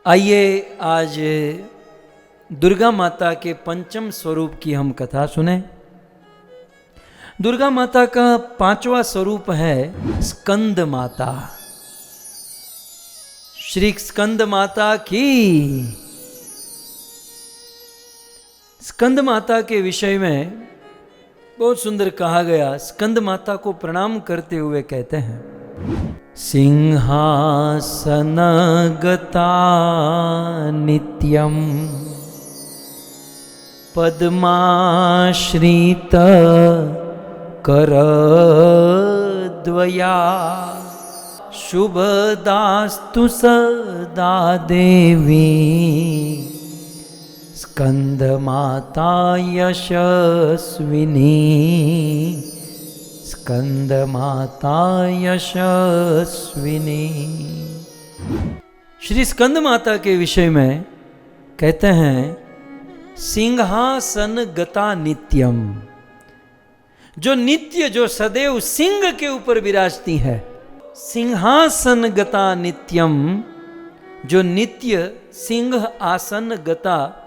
आइए आज दुर्गा माता के पंचम स्वरूप की हम कथा सुने। दुर्गा माता का पांचवा स्वरूप है स्कंद माता। श्री स्कंद माता की। स्कंद माता के विषय में बहुत सुंदर कहा गया। स्कंद माता को प्रणाम करते हुए कहते हैं, सिंहासन गता नित्यम पद्माश्रित करद्वया शुभदास्तु सदा देवी स्कंद माता यशस्विनी स्कंद माता यशस्विनी। श्री स्कंद माता के विषय में कहते हैं, सिंहासन गता नित्यम, जो नित्य जो सदैव सिंह के ऊपर विराजती है। सिंहासन गता नित्यम, जो नित्य सिंह आसन गता,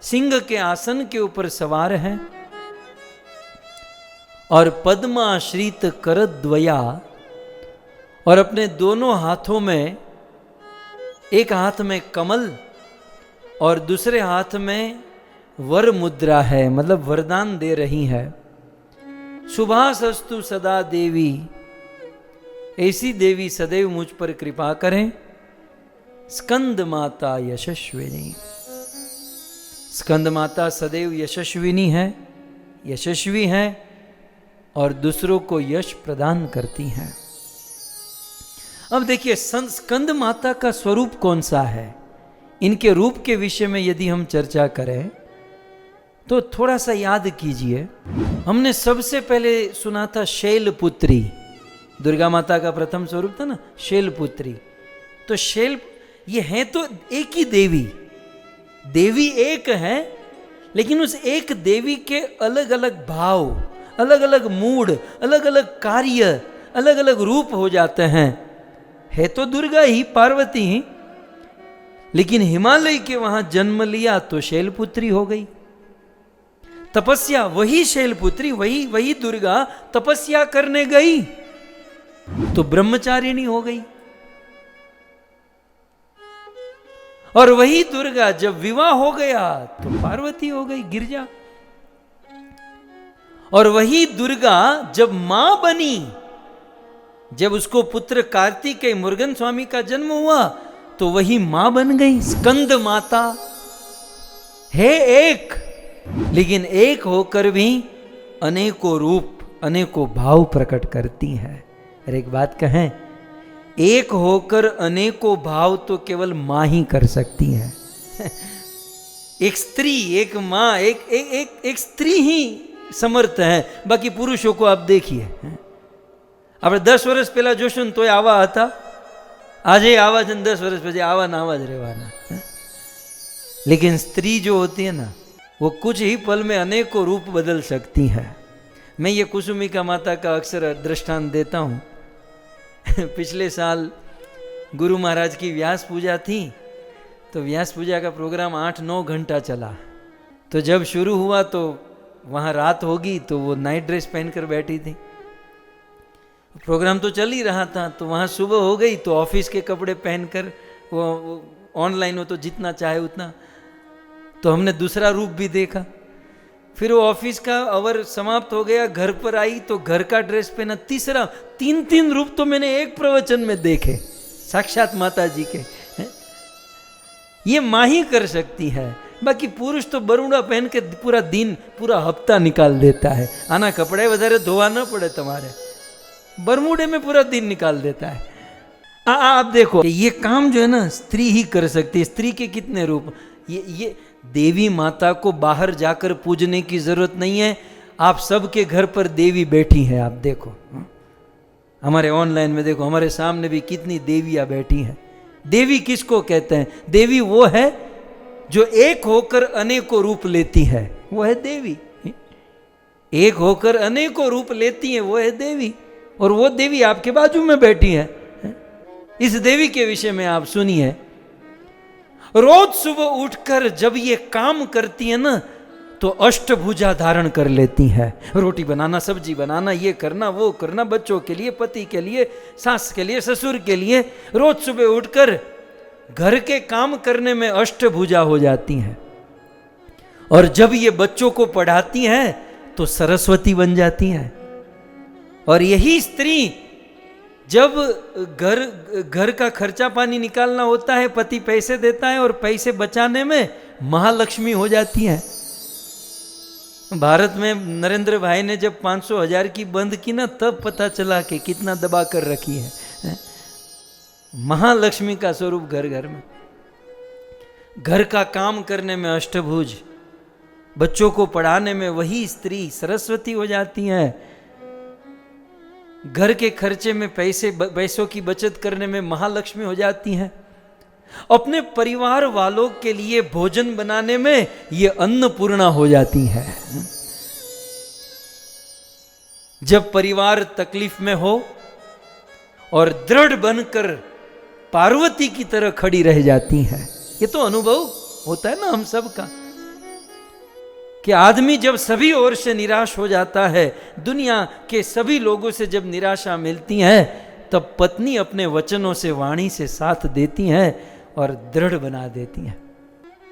सिंह के आसन के ऊपर सवार है। और पद्माश्रित करद्वया, और अपने दोनों हाथों में, एक हाथ में कमल और दूसरे हाथ में वर मुद्रा है, मतलब वरदान दे रही है। शुभासस्तु सदा देवी, ऐसी देवी सदैव मुझ पर कृपा करें। स्कंद माता यशस्विनी, स्कंद माता सदैव यशस्विनी है, यशस्वी है और दूसरों को यश प्रदान करती हैं। अब देखिए स्कंद माता का स्वरूप कौन सा है। इनके रूप के विषय में यदि हम चर्चा करें तो थोड़ा सा याद कीजिए। हमने सबसे पहले सुना था शैलपुत्री। दुर्गा माता का प्रथम स्वरूप था ना शैलपुत्री। तो शैल ये है तो एक ही देवी, देवी एक है, लेकिन उस एक देवी के अलग अलग भाव, अलग अलग मूड, अलग अलग कार्य, अलग अलग रूप हो जाते हैं। है तो दुर्गा ही, पार्वती ही, लेकिन हिमालय के वहां जन्म लिया तो शैलपुत्री हो गई। तपस्या वही शैलपुत्री, वही दुर्गा तपस्या करने गई तो ब्रह्मचारिणी हो गई। और वही दुर्गा जब विवाह हो गया तो पार्वती हो गई, गिरजा। और वही दुर्गा जब मां बनी, जब उसको पुत्र कार्तिकेय मुरुगन स्वामी का जन्म हुआ तो वही मां बन गई। स्कंद माता है एक, लेकिन एक होकर भी अनेकों रूप, अनेकों भाव प्रकट करती है। और एक बात कहें, एक होकर अनेकों भाव तो केवल मां ही कर सकती है। एक स्त्री, एक मां, एक स्त्री ही समर्थ है। बाकी पुरुषों को आप देखिए, આપણે 10 વર્ષ પહેલા જોશું ને તોય આવા હતા, આજે આવા છે ને 10 વર્ષ પછી આવા ને આવા જ રહેવાના। लेकिन स्त्री जो होती है ना, वो कुछ ही पल में अनेकों रूप बदल सकती है। मैं ये कुसुमिका माता का अक्सर दृष्टांत देता हूँ। पिछले साल गुरु महाराज की व्यास पूजा थी, तो व्यास पूजा का प्रोग्राम 8-9 घंटा चला। तो जब शुरू हुआ तो वहाँ रात होगी, तो वो नाइट ड्रेस पहनकर बैठी थी। प्रोग्राम तो चल ही रहा था, तो वहाँ सुबह हो गई तो ऑफिस के कपड़े पहनकर, वो ऑनलाइन हो तो जितना चाहे उतना। तो हमने दूसरा रूप भी देखा। फिर वो ऑफिस का आवर समाप्त हो गया, घर पर आई तो घर का ड्रेस पहना। तीसरा, 3 रूप तो मैंने एक प्रवचन में देखे, साक्षात माता जी के। ये माँ ही कर सकती है। बाकी पुरुष तो बरूड़ा पहन के पूरा दिन, पूरा हफ्ता निकाल देता है। आना कपड़े वधारे धोवा ना पड़े तुम्हारे, बरमूडे में पूरा दिन निकाल देता है। आप देखो, ये काम जो है ना स्त्री ही कर सकती है। स्त्री के कितने रूप। ये देवी माता को बाहर जाकर पूजने की जरूरत नहीं है। आप सबके घर पर देवी बैठी है। आप देखो, हमारे ऑनलाइन में देखो, हमारे सामने भी कितनी देवियां बैठी हैं। देवी किसको कहते हैं? देवी वो है जो एक होकर अनेकों रूप लेती है, वो है देवी। एक होकर अनेकों रूप लेती है, वो है देवी। और वो देवी आपके बाजू में बैठी है। इस देवी के विषय में आप सुनिए। रोज सुबह उठकर जब ये काम करती है ना, तो अष्टभुजा धारण कर लेती है। रोटी बनाना, सब्जी बनाना, ये करना, वो करना, बच्चों के लिए, पति के लिए, सास के लिए, ससुर के लिए, रोज सुबह उठकर घर के काम करने में अष्टभुजा हो जाती हैं। और जब ये बच्चों को पढ़ाती हैं तो सरस्वती बन जाती हैं। और यही स्त्री जब घर का खर्चा पानी निकालना होता है, पति पैसे देता है और पैसे बचाने में महालक्ष्मी हो जाती है। भारत में नरेंद्र भाई ने जब 500,000 की बंद की ना, तब पता चला कि कितना दबा कर रखी है। महालक्ष्मी का स्वरूप घर घर में। घर का काम करने में अष्टभुज, बच्चों को पढ़ाने में वही स्त्री सरस्वती हो जाती है। घर के खर्चे में पैसों की बचत करने में महालक्ष्मी हो जाती हैं। अपने परिवार वालों के लिए भोजन बनाने में ये अन्नपूर्णा हो जाती है। जब परिवार तकलीफ में हो और दृढ़ बनकर पार्वती की तरह खड़ी रह जाती हैं। ये तो अनुभव होता है ना हम सब का, कि आदमी जब सभी ओर से निराश हो जाता है, दुनिया के सभी लोगों से जब निराशा मिलती है, तब पत्नी अपने वचनों से, वाणी से साथ देती हैं और दृढ़ बना देती हैं।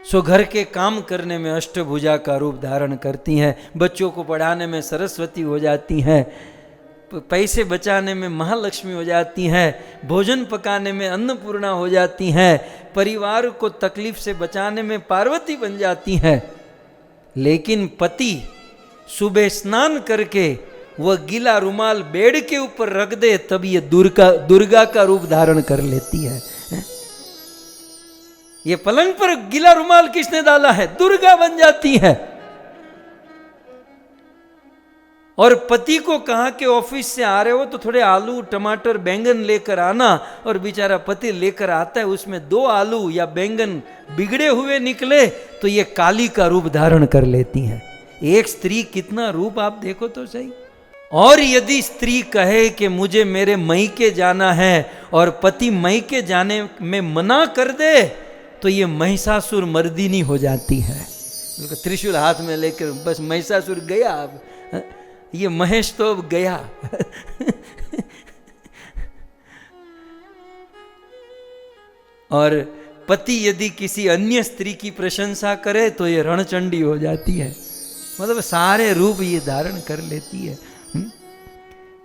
सो घर के काम करने में अष्टभुजा का रूप धारण करती हैं, बच्चों को पढ़ाने में सरस्वती हो जाती हैं, पैसे बचाने में महालक्ष्मी हो जाती हैं, भोजन पकाने में अन्नपूर्णा हो जाती हैं, परिवार को तकलीफ से बचाने में पार्वती बन जाती हैं। लेकिन पति सुबह स्नान करके वह गीला रुमाल बेड के ऊपर रख दे, तब ये दुर्गा का रूप धारण कर लेती है। ये पलंग पर गीला रुमाल किसने डाला है? दुर्गा बन जाती है। और पति को कहा कि ऑफिस से आ रहे हो तो थोड़े आलू, टमाटर, बैंगन लेकर आना, और बेचारा पति लेकर आता है, उसमें 2 आलू या बैंगन बिगड़े हुए निकले, तो ये काली का रूप धारण कर लेती हैं। एक स्त्री कितना रूप आप देखो तो सही। और यदि स्त्री कहे कि मुझे मेरे मैके जाना है और पति मैके जाने में मना कर दे, तो ये महिषासुर मर्दिनी हो जाती है। त्रिशूल हाथ में लेकर बस महिषासुर गया, अब ये महेश तो अब गया। और पति यदि किसी अन्य स्त्री की प्रशंसा करे तो ये रणचंडी हो जाती है। मतलब सारे रूप ये धारण कर लेती है।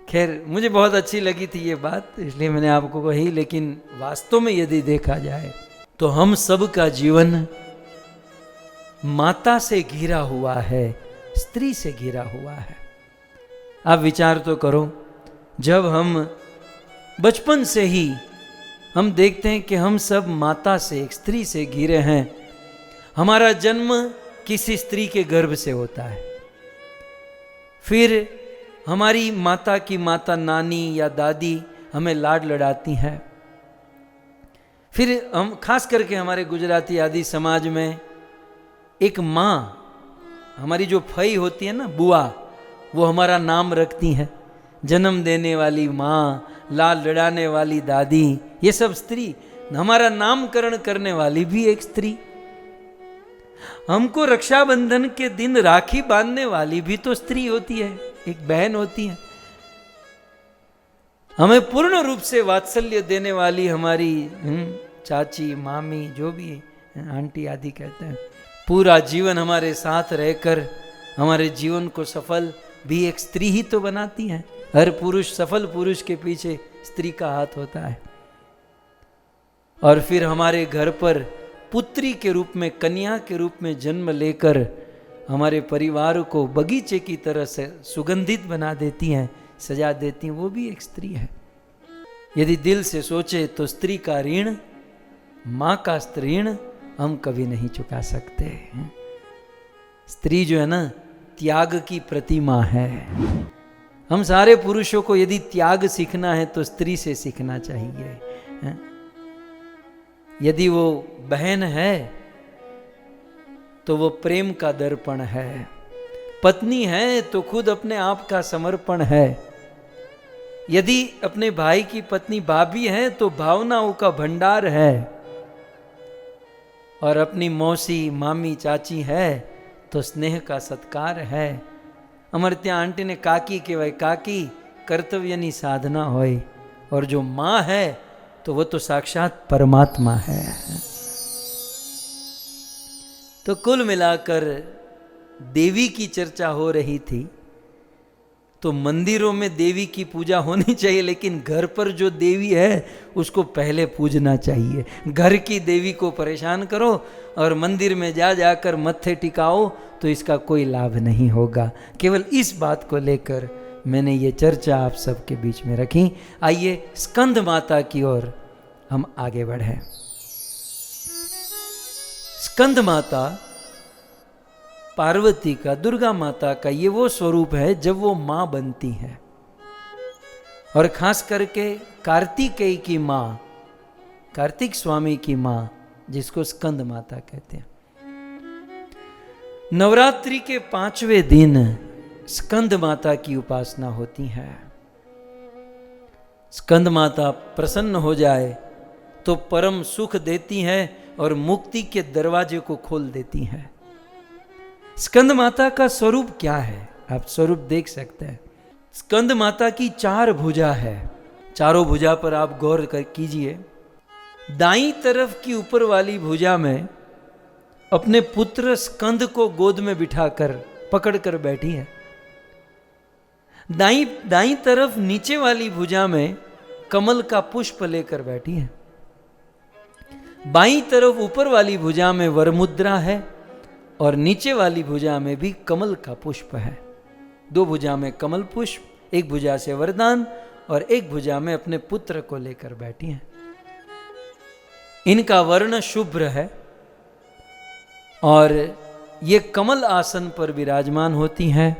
खैर, मुझे बहुत अच्छी लगी थी ये बात, इसलिए मैंने आपको कही। लेकिन वास्तव में यदि देखा जाए तो हम सब का जीवन माता से घिरा हुआ है, स्त्री से घिरा हुआ है। आप विचार तो करो, जब हम बचपन से ही हम देखते हैं कि हम सब माता से, एक स्त्री से घिरे हैं। हमारा जन्म किसी स्त्री के गर्भ से होता है। फिर हमारी माता की माता, नानी या दादी हमें लाड लड़ाती हैं। फिर हम, खास करके हमारे गुजराती आदि समाज में, एक माँ, हमारी जो फई होती है ना, बुआ, वो हमारा नाम रखती हैं। जन्म देने वाली माँ, लाल लड़ाने वाली दादी, ये सब स्त्री। हमारा नामकरण करने वाली भी एक स्त्री। हमको रक्षाबंधन के दिन राखी बांधने वाली भी तो स्त्री होती है, एक बहन होती है। हमें पूर्ण रूप से वात्सल्य देने वाली हमारी चाची, मामी, जो भी आंटी आदि कहते हैं, पूरा जीवन हमारे साथ रहकर हमारे जीवन को सफल भी एक स्त्री ही तो बनाती हैं। हर पुरुष, सफल पुरुष के पीछे स्त्री का हाथ होता है। और फिर हमारे घर पर पुत्री के रूप में, कन्या के रूप में जन्म लेकर हमारे परिवार को बगीचे की तरह से सुगंधित बना देती हैं, सजा देती हैं, वो भी एक स्त्री है। यदि दिल से सोचे तो स्त्री का ऋण, माँ का ऋण हम कभी नहीं चुका सकते। स्त्री जो है ना, त्याग की प्रतिमा है। हम सारे पुरुषों को यदि त्याग सीखना है तो स्त्री से सीखना चाहिए। यदि वो बहन है तो वो प्रेम का दर्पण है, पत्नी है तो खुद अपने आप का समर्पण है। यदि अपने भाई की पत्नी भाभी है तो भावनाओं का भंडार है। और अपनी मौसी मामी चाची है तो स्नेह का सत्कार है। અમારે ત્યાં આંટીને કાકી કહેવાય, કાકી કર્તવ્યની સાધના હોય, और जो माँ है तो वो तो साक्षात परमात्मा है। तो कुल मिलाकर देवी की चर्चा हो रही थी। तो मंदिरों में देवी की पूजा होनी चाहिए, लेकिन घर पर जो देवी है उसको पहले पूजना चाहिए। घर की देवी को परेशान करो और मंदिर में जा जाकर मत्थे टिकाओ तो इसका कोई लाभ नहीं होगा। केवल इस बात को लेकर मैंने ये चर्चा आप सबके बीच में रखी। आइए स्कंद माता की ओर हम आगे बढ़ें। स्कंद माता पार्वती का, दुर्गा माता का ये वो स्वरूप है जब वो मां बनती है, और खास करके कार्तिकेय की मां, कार्तिक स्वामी की मां, जिसको स्कंद माता कहते हैं। नवरात्रि के 5वें दिन स्कंद माता की उपासना होती है। स्कंद माता प्रसन्न हो जाए तो परम सुख देती है और मुक्ति के दरवाजे को खोल देती है। स्कंद माता का स्वरूप क्या है, आप स्वरूप देख सकते हैं। स्कंद माता की 4 भुजा है। चारों भुजा पर आप गौर कीजिए। दाईं तरफ की ऊपर वाली भुजा में अपने पुत्र स्कंद को गोद में बिठाकर पकड़कर बैठी है। दाईं तरफ नीचे वाली भुजा में कमल का पुष्प लेकर बैठी है। बाईं तरफ ऊपर वाली भुजा में वरमुद्रा है और नीचे वाली भुजा में भी कमल का पुष्प है। 2 भुजा में कमल पुष्प, एक भुजा से वरदान और एक भुजा में अपने पुत्र को लेकर बैठी हैं। इनका वर्ण शुभ्र है और ये कमल आसन पर विराजमान होती हैं,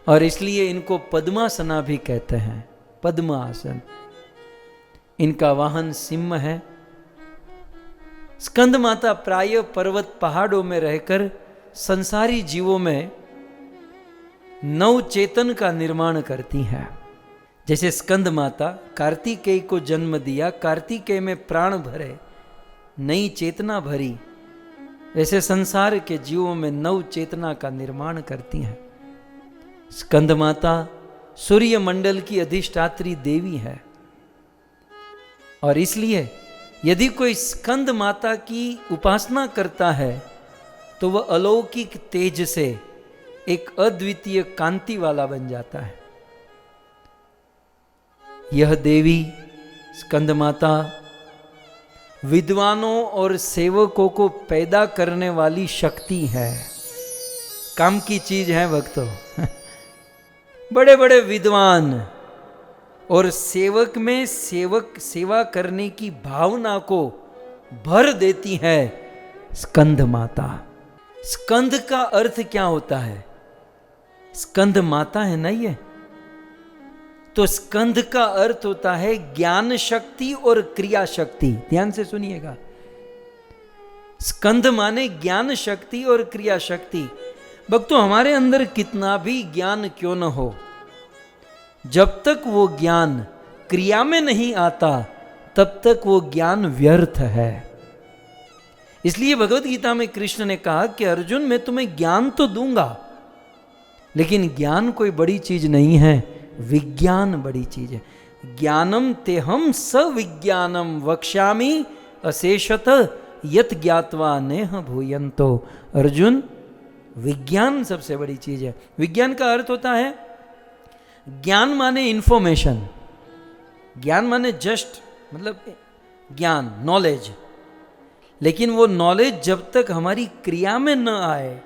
और इसलिए इनको पद्मासना भी कहते हैं, पद्म आसन। इनका वाहन सिंह है। स्कंद माता प्रायः पर्वत पहाड़ों में रहकर संसारी जीवों में नव चेतन का निर्माण करती हैं। जैसे स्कंद माता कार्तिकेय को जन्म दिया, कार्तिकेय में प्राण भरे, नई चेतना भरी, वैसे संसार के जीवों में नव चेतना का निर्माण करती हैं। स्कंद माता सूर्य मंडल की अधिष्ठात्री देवी है, और इसलिए यदि कोई स्कंद माता की उपासना करता है तो वह अलौकिक तेज से एक अद्वितीय कांति वाला बन जाता है। यह देवी स्कंद माता विद्वानों और सेवकों को पैदा करने वाली शक्ति है। काम की चीज है भक्तों। बड़े बड़े विद्वान और सेवक में सेवा करने की भावना को भर देती है स्कंद माता। स्कंद का अर्थ क्या होता है? स्कंद माता है ना ये, तो स्कंद का अर्थ होता है ज्ञान शक्ति और क्रिया शक्ति। ध्यान से सुनिएगा। स्कंद माने ज्ञान शक्ति और क्रिया शक्ति। भक्तों, हमारे अंदर कितना भी ज्ञान क्यों न हो, जब तक वो ज्ञान क्रिया में नहीं आता तब तक वो ज्ञान व्यर्थ है। इसलिए भगवत गीता में कृष्ण ने कहा कि अर्जुन, मैं तुम्हें ज्ञान तो दूंगा, लेकिन ज्ञान कोई बड़ी चीज नहीं है, विज्ञान बड़ी चीज है। ज्ञानम तेहम सविज्ञानम वक्ष्यामि अशेषत यत ज्ञात्वा नेह भूयन्तो। अर्जुन, विज्ञान सबसे बड़ी चीज है। विज्ञान का अर्थ होता है, ज्ञान माने इंफॉर्मेशन, ज्ञान माने जस्ट मतलब ज्ञान, नॉलेज। लेकिन वो नॉलेज जब तक हमारी क्रिया में न आए,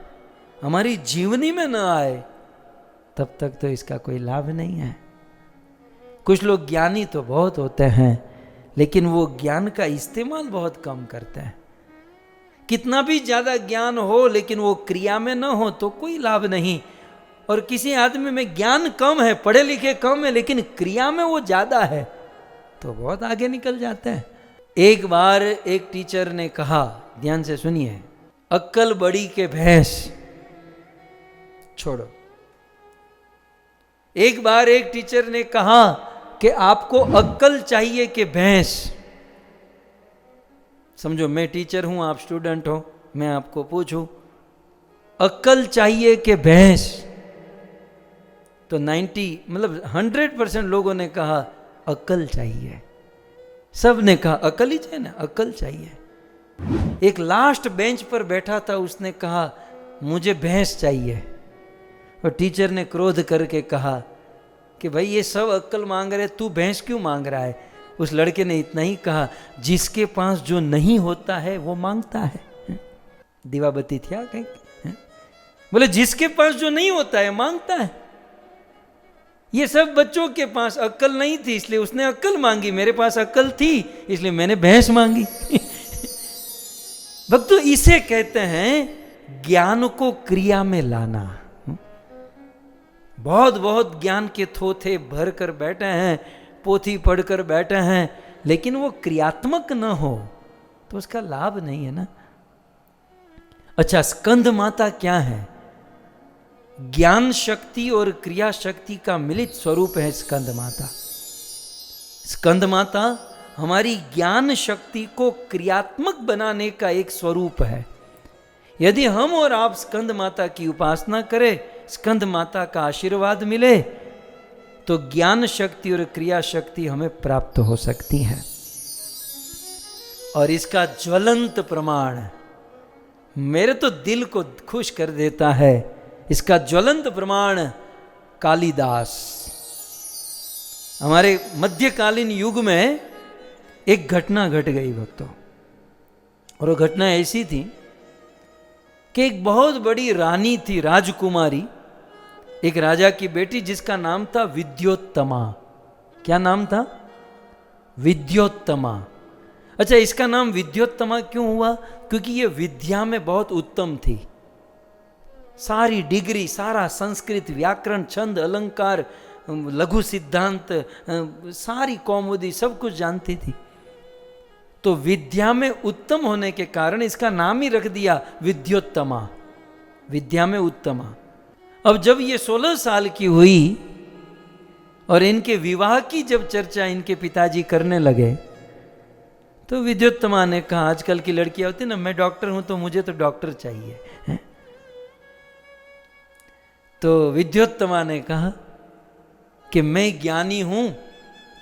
हमारी जीवनी में न आए, तब तक तो इसका कोई लाभ नहीं है। कुछ लोग ज्ञानी तो बहुत होते हैं, लेकिन वो ज्ञान का इस्तेमाल बहुत कम करते हैं। कितना भी ज्यादा ज्ञान हो लेकिन वो क्रिया में न हो तो कोई लाभ नहीं। और किसी आदमी में ज्ञान कम है, पढ़े लिखे कम है, लेकिन क्रिया में वो ज्यादा है, तो बहुत आगे निकल जाते हैं। एक बार एक टीचर ने कहा, ध्यान से सुनिए, अक्कल बड़ी के भैंस छोड़ो। एक बार एक टीचर ने कहा कि आपको अक्कल चाहिए कि भैंस। समझो मैं टीचर हूं, आप स्टूडेंट हो, मैं आपको पूछूं अक्ल चाहिए कि भैंस, तो 100% लोगों ने कहा अक्ल चाहिए। सब ने कहा अक्ल ही चाहिए ना, अक्ल चाहिए। एक लास्ट बेंच पर बैठा था, उसने कहा मुझे भैंस चाहिए। और टीचर ने क्रोध करके कहा कि भाई ये सब अक्ल मांग रहे, तू भैंस क्यों मांग रहा है? उस लड़के ने इतना ही कहा, जिसके पास जो नहीं होता है वो मांगता है। दीवाबत्ती थी कहीं, बोले जिसके पास जो नहीं होता है मांगता है। ये सब बच्चों के पास अक्ल नहीं थी इसलिए उसने अक्ल मांगी, मेरे पास अक्ल थी इसलिए मैंने भैंस मांगी। भक्तों इसे कहते हैं ज्ञान को क्रिया में लाना। बहुत बहुत ज्ञान के थोथे भर कर बैठे हैं, पोथी पढ़कर बैठे हैं, लेकिन वो क्रियात्मक न हो तो उसका लाभ नहीं है ना। अच्छा, स्कंद माता क्या है? ज्ञान शक्ति और क्रिया शक्ति का मिलित स्वरूप है स्कंद माता। स्कंद माता हमारी ज्ञान शक्ति को क्रियात्मक बनाने का एक स्वरूप है। यदि हम और आप स्कंद माता की उपासना करें, स्कंद माता का आशीर्वाद मिले, तो ज्ञान शक्ति और क्रिया शक्ति हमें प्राप्त हो सकती है। और इसका ज्वलंत प्रमाण मेरे तो दिल को खुश कर देता है। इसका ज्वलंत प्रमाण कालिदास, हमारे मध्यकालीन युग में एक घटना घट गई भक्तों, और वो घटना ऐसी थी कि एक बहुत बड़ी रानी थी, राजकुमारी, एक राजा की बेटी जिसका नाम था विद्योत्तमा। क्या नाम था? विद्योत्तमा। अच्छा, इसका नाम विद्योत्तमा क्यों हुआ? क्योंकि ये विद्या में बहुत उत्तम थी। सारी डिग्री, सारा संस्कृत, व्याकरण, छंद, अलंकार, लघु सिद्धांत, सारी कौमुदी, सब कुछ जानती थी। तो विद्या में उत्तम होने के कारण इसका नाम ही रख दिया विद्योत्तमा, विद्या में उत्तमा। अब जब ये 16 साल की हुई और इनके विवाह की जब चर्चा इनके पिताजी करने लगे, तो विद्योत्तमा ने कहा, आजकल की लड़कियां होती ना, मैं डॉक्टर हूं तो मुझे तो डॉक्टर चाहिए है? तो विद्योत्तमा ने कहा कि मैं ज्ञानी हूं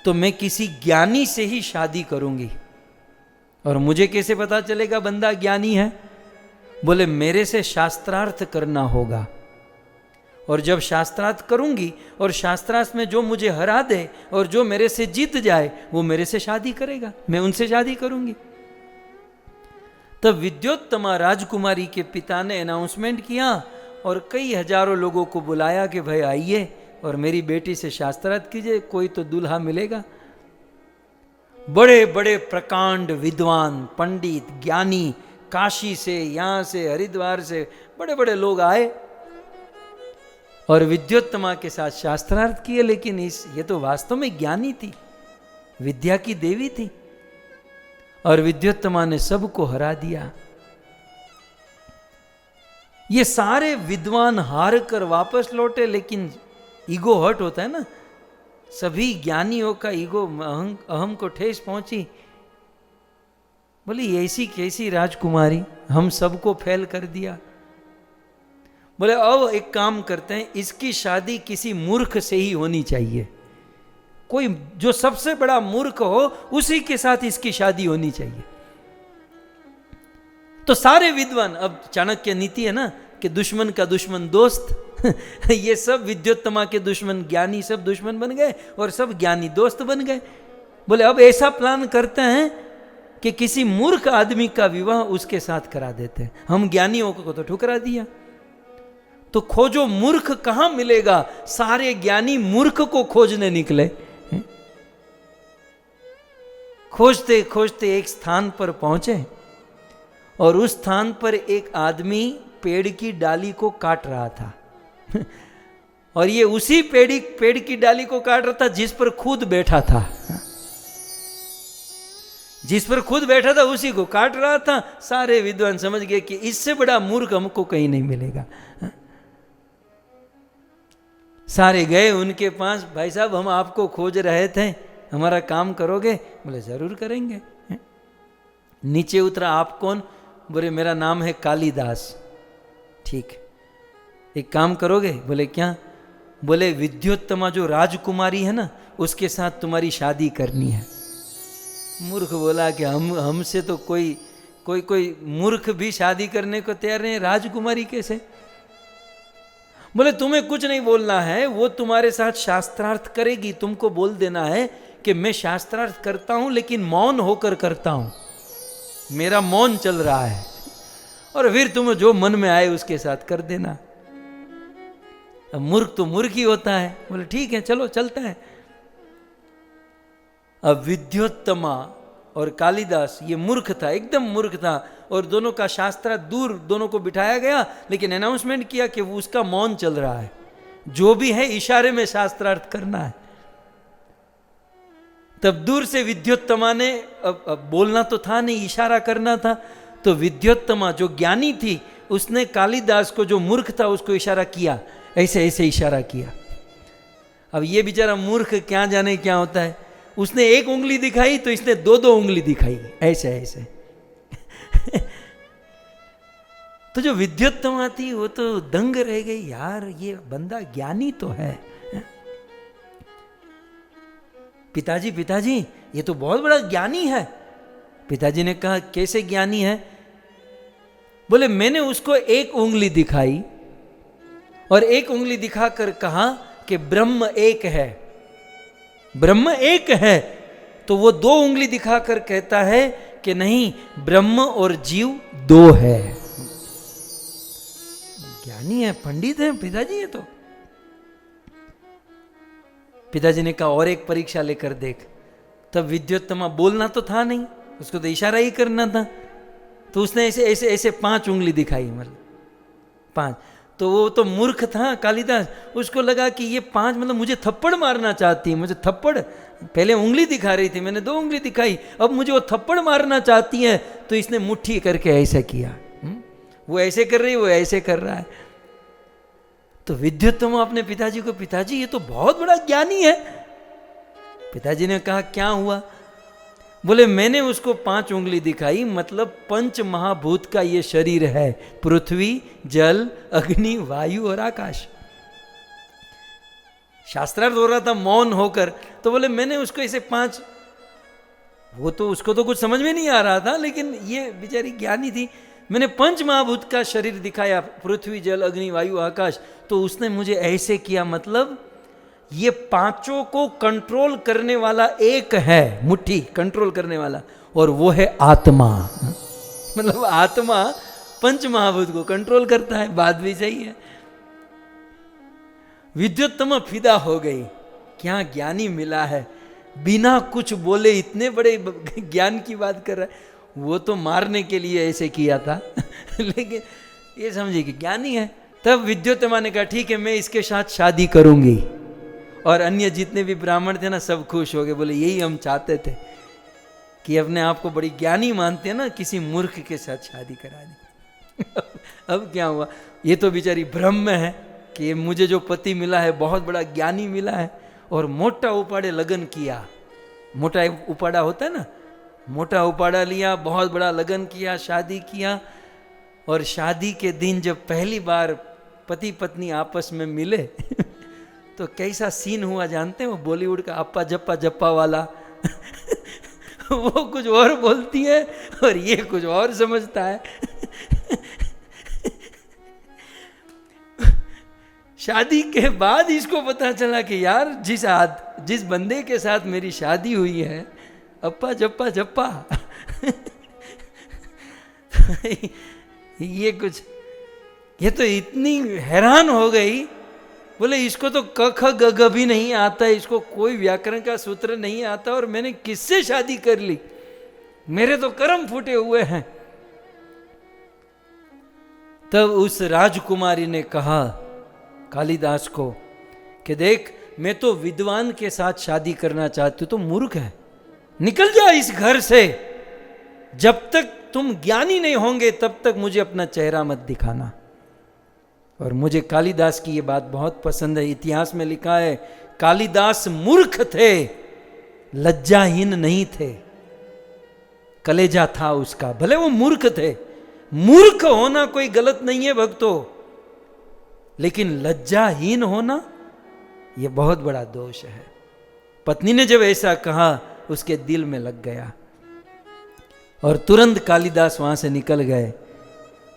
तो मैं किसी ज्ञानी से ही शादी करूंगी। और मुझे कैसे पता चलेगा बंदा ज्ञानी है? बोले मेरे से शास्त्रार्थ करना होगा, और जब शास्त्रार्थ करूंगी और शास्त्रार्थ में जो मुझे हरा दे और जो मेरे से जीत जाए वो मेरे से शादी करेगा, मैं उनसे शादी करूंगी। तब विद्योत्तमा राजकुमारी के पिता ने अनाउंसमेंट किया और कई हजारों लोगों को बुलाया कि भाई आइए और मेरी बेटी से शास्त्रार्थ कीजिए, कोई तो दूल्हा मिलेगा। बड़े बड़े प्रकांड विद्वान, पंडित, ज्ञानी, काशी से, यहां से, हरिद्वार से बड़े बड़े लोग आए और विद्योत्तमा के साथ शास्त्रार्थ किए। लेकिन ये तो वास्तव में ज्ञानी थी, विद्या की देवी थी, और विद्योत्तमा ने सबको हरा दिया। ये सारे विद्वान हार कर वापस लौटे, लेकिन ईगो हर्ट होता है ना, सभी ज्ञानियों का ईगो, अहम को ठेस पहुंची। बोली ऐसी कैसी राजकुमारी, हम सबको फेल कर दिया। बोले अब एक काम करते हैं, इसकी शादी किसी मूर्ख से ही होनी चाहिए, कोई जो सबसे बड़ा मूर्ख हो उसी के साथ इसकी शादी होनी चाहिए। तो सारे विद्वान, अब चाणक्य नीति है ना कि दुश्मन का दुश्मन दोस्त, ये सब विद्योत्तमा के दुश्मन ज्ञानी सब दुश्मन बन गए और सब ज्ञानी दोस्त बन गए। बोले अब ऐसा प्लान करते हैं कि किसी मूर्ख आदमी का विवाह उसके साथ करा देते हैं। हम ज्ञानियों को तो ठुकरा दिया, तो खोजो मूर्ख कहां मिलेगा। सारे ज्ञानी मूर्ख को खोजने निकले। खोजते खोजते एक स्थान पर पहुंचे और उस स्थान पर एक आदमी पेड़ की डाली को काट रहा था। और ये उसी पेड़ की डाली को काट रहा था जिस पर खुद बैठा था, जिस पर खुद बैठा था उसी को काट रहा था। सारे विद्वान समझ गए कि इससे बड़ा मूर्ख हमको कहीं नहीं मिलेगा। सारे गए उनके पास, भाई साहब हम आपको खोज रहे थे, हमारा काम करोगे? बोले जरूर करेंगे। नीचे उतरा, आप कौन? बोले मेरा नाम है कालिदास। ठीक, एक काम करोगे? बोले क्या? बोले विद्योत्तमा जो राजकुमारी है ना, उसके साथ तुम्हारी शादी करनी है। मूर्ख बोला कि हमसे तो कोई मूर्ख भी शादी करने को तैयार नहीं, राजकुमारी कैसे? बोले तुम्हें कुछ नहीं बोलना है, वो तुम्हारे साथ शास्त्रार्थ करेगी। तुमको बोल देना है कि मैं शास्त्रार्थ करता हूं लेकिन मौन होकर करता हूं, मेरा मौन चल रहा है, और फिर तुम्हें जो मन में आए उसके साथ कर देना। अब मूर्ख तो मूर्ख ही होता है। बोले ठीक है, चलो चलता है। अब विद्योत्तमा और कालिदास, ये मूर्ख था, एकदम मूर्ख था, और दोनों का शास्त्र दूर दोनों को बिठाया गया, लेकिन अनाउंसमेंट किया कि वो उसका मौन चल रहा है, जो भी है इशारे में शास्त्रार्थ करना है। तब दूर से विद्योत्तमा ने, अब बोलना तो था नहीं, इशारा करना था, तो विद्योत्तमा जो ज्ञानी थी उसने कालिदास को जो मूर्ख था उसको इशारा किया, ऐसे ऐसे इशारा किया। अब ये बेचारा मूर्ख क्या जाने क्या होता है, उसने एक उंगली दिखाई तो इसने दो दो उंगली दिखाई, ऐसे ऐसे। तो जो विद्योत्तमा थी वो तो दंग रह गई, यार ये बंदा ज्ञानी तो है। पिताजी पिताजी ये तो बहुत बड़ा ज्ञानी है। पिताजी ने कहा कैसे ज्ञानी है? बोले मैंने उसको एक उंगली दिखाई और एक उंगली दिखाकर कहा कि ब्रह्म एक है, ब्रह्म एक है, तो वो दो उंगली दिखाकर कहता है कि नहीं, ब्रह्म और जीव दो है। ज्ञानी है, पंडित है पिताजी ये तो। पिताजी ने कहा और एक परीक्षा लेकर देख। तब विद्योत्तमा बोलना तो था नहीं, उसको तो इशारा ही करना था, तो उसने ऐसे ऐसे ऐसे 5 उंगली दिखाई, मतलब 5। तो वो तो मूर्ख था कालिदास, उसको लगा कि ये 5 मतलब मुझे थप्पड़ मारना चाहती है, मुझे थप्पड़, पहले उंगली दिखा रही थी, मैंने 2 उंगली दिखाई, अब मुझे वो थप्पड़ मारना चाहती है, तो इसने मुट्ठी करके ऐसे किया। वो ऐसे कर रही है, वो ऐसे कर रहा है। तो विद्योत्तमा अपने पिताजी को, पिताजी ये तो बहुत बड़ा ज्ञानी है। पिताजी ने कहा क्या हुआ? बोले मैंने उसको 5 उंगली दिखाई, मतलब 5 महाभूत का ये शरीर है, पृथ्वी, जल, अग्नि, वायु और आकाश। शास्त्रार्थ हो रहा था मौन होकर, तो बोले मैंने उसको ऐसे 5, वो तो उसको तो कुछ समझ में नहीं आ रहा था, लेकिन ये बेचारी ज्ञानी थी, मैंने 5 महाभूत का शरीर दिखाया, पृथ्वी, जल, अग्नि, वायु, आकाश, तो उसने मुझे ऐसे किया, मतलब ये 5 को कंट्रोल करने वाला एक है, मुट्ठी कंट्रोल करने वाला, और वो है आत्मा। मतलब आत्मा 5 महाभूत को कंट्रोल करता है। बात भी सही है। विद्योत्तमा फिदा हो गई, क्या ज्ञानी मिला है, बिना कुछ बोले इतने बड़े ज्ञान की बात कर रहा है। वो तो मारने के लिए ऐसे किया था लेकिन ये समझिए कि ज्ञानी है। तब विद्योत्तमा ने कहा ठीक है, मैं इसके साथ शादी करूंगी। और अन्य जितने भी ब्राह्मण थे ना, सब खुश हो गए, बोले यही हम चाहते थे कि अपने आप को बड़ी ज्ञानी मानते हैं ना, किसी मूर्ख के साथ शादी करा दी। अब क्या हुआ, ये तो बेचारी ब्रह्म है कि मुझे जो पति मिला है बहुत बड़ा ज्ञानी मिला है, और मोटा उपाड़े लगन किया। मोटा उपाड़ा होता है ना, मोटा उपाड़ा लिया, बहुत बड़ा लगन किया, शादी किया। और शादी के दिन जब पहली बार पति पत्नी आपस में मिले तो कैसा सीन हुआ जानते हैं? वो बॉलीवुड का अप्पा जप्पा जप्पा वाला वो कुछ और बोलती है और ये कुछ और समझता है। शादी के बाद इसको पता चला कि यार जिस बंदे के साथ मेरी शादी हुई है, अप्पा जप्पा जप्पा ये तो इतनी हैरान हो गई, बोले इसको तो क ख ग घ भी नहीं आता, इसको कोई व्याकरण का सूत्र नहीं आता, और मैंने किससे शादी कर ली, मेरे तो कर्म फूटे हुए हैं। तब उस राजकुमारी ने कहा कालिदास को कि देख, मैं तो विद्वान के साथ शादी करना चाहती हूं, तो मूर्ख है, निकल जा इस घर से, जब तक तुम ज्ञानी नहीं होंगे तब तक मुझे अपना चेहरा मत दिखाना। और मुझे कालिदास की ये बात बहुत पसंद है। इतिहास में लिखा है कालिदास मूर्ख थे, लज्जाहीन नहीं थे। कलेजा था उसका, भले वो मूर्ख थे। मूर्ख होना कोई गलत नहीं है भक्तों, लेकिन लज्जाहीन होना यह बहुत बड़ा दोष है। पत्नी ने जब ऐसा कहा उसके दिल में लग गया और तुरंत कालिदास वहां से निकल गए।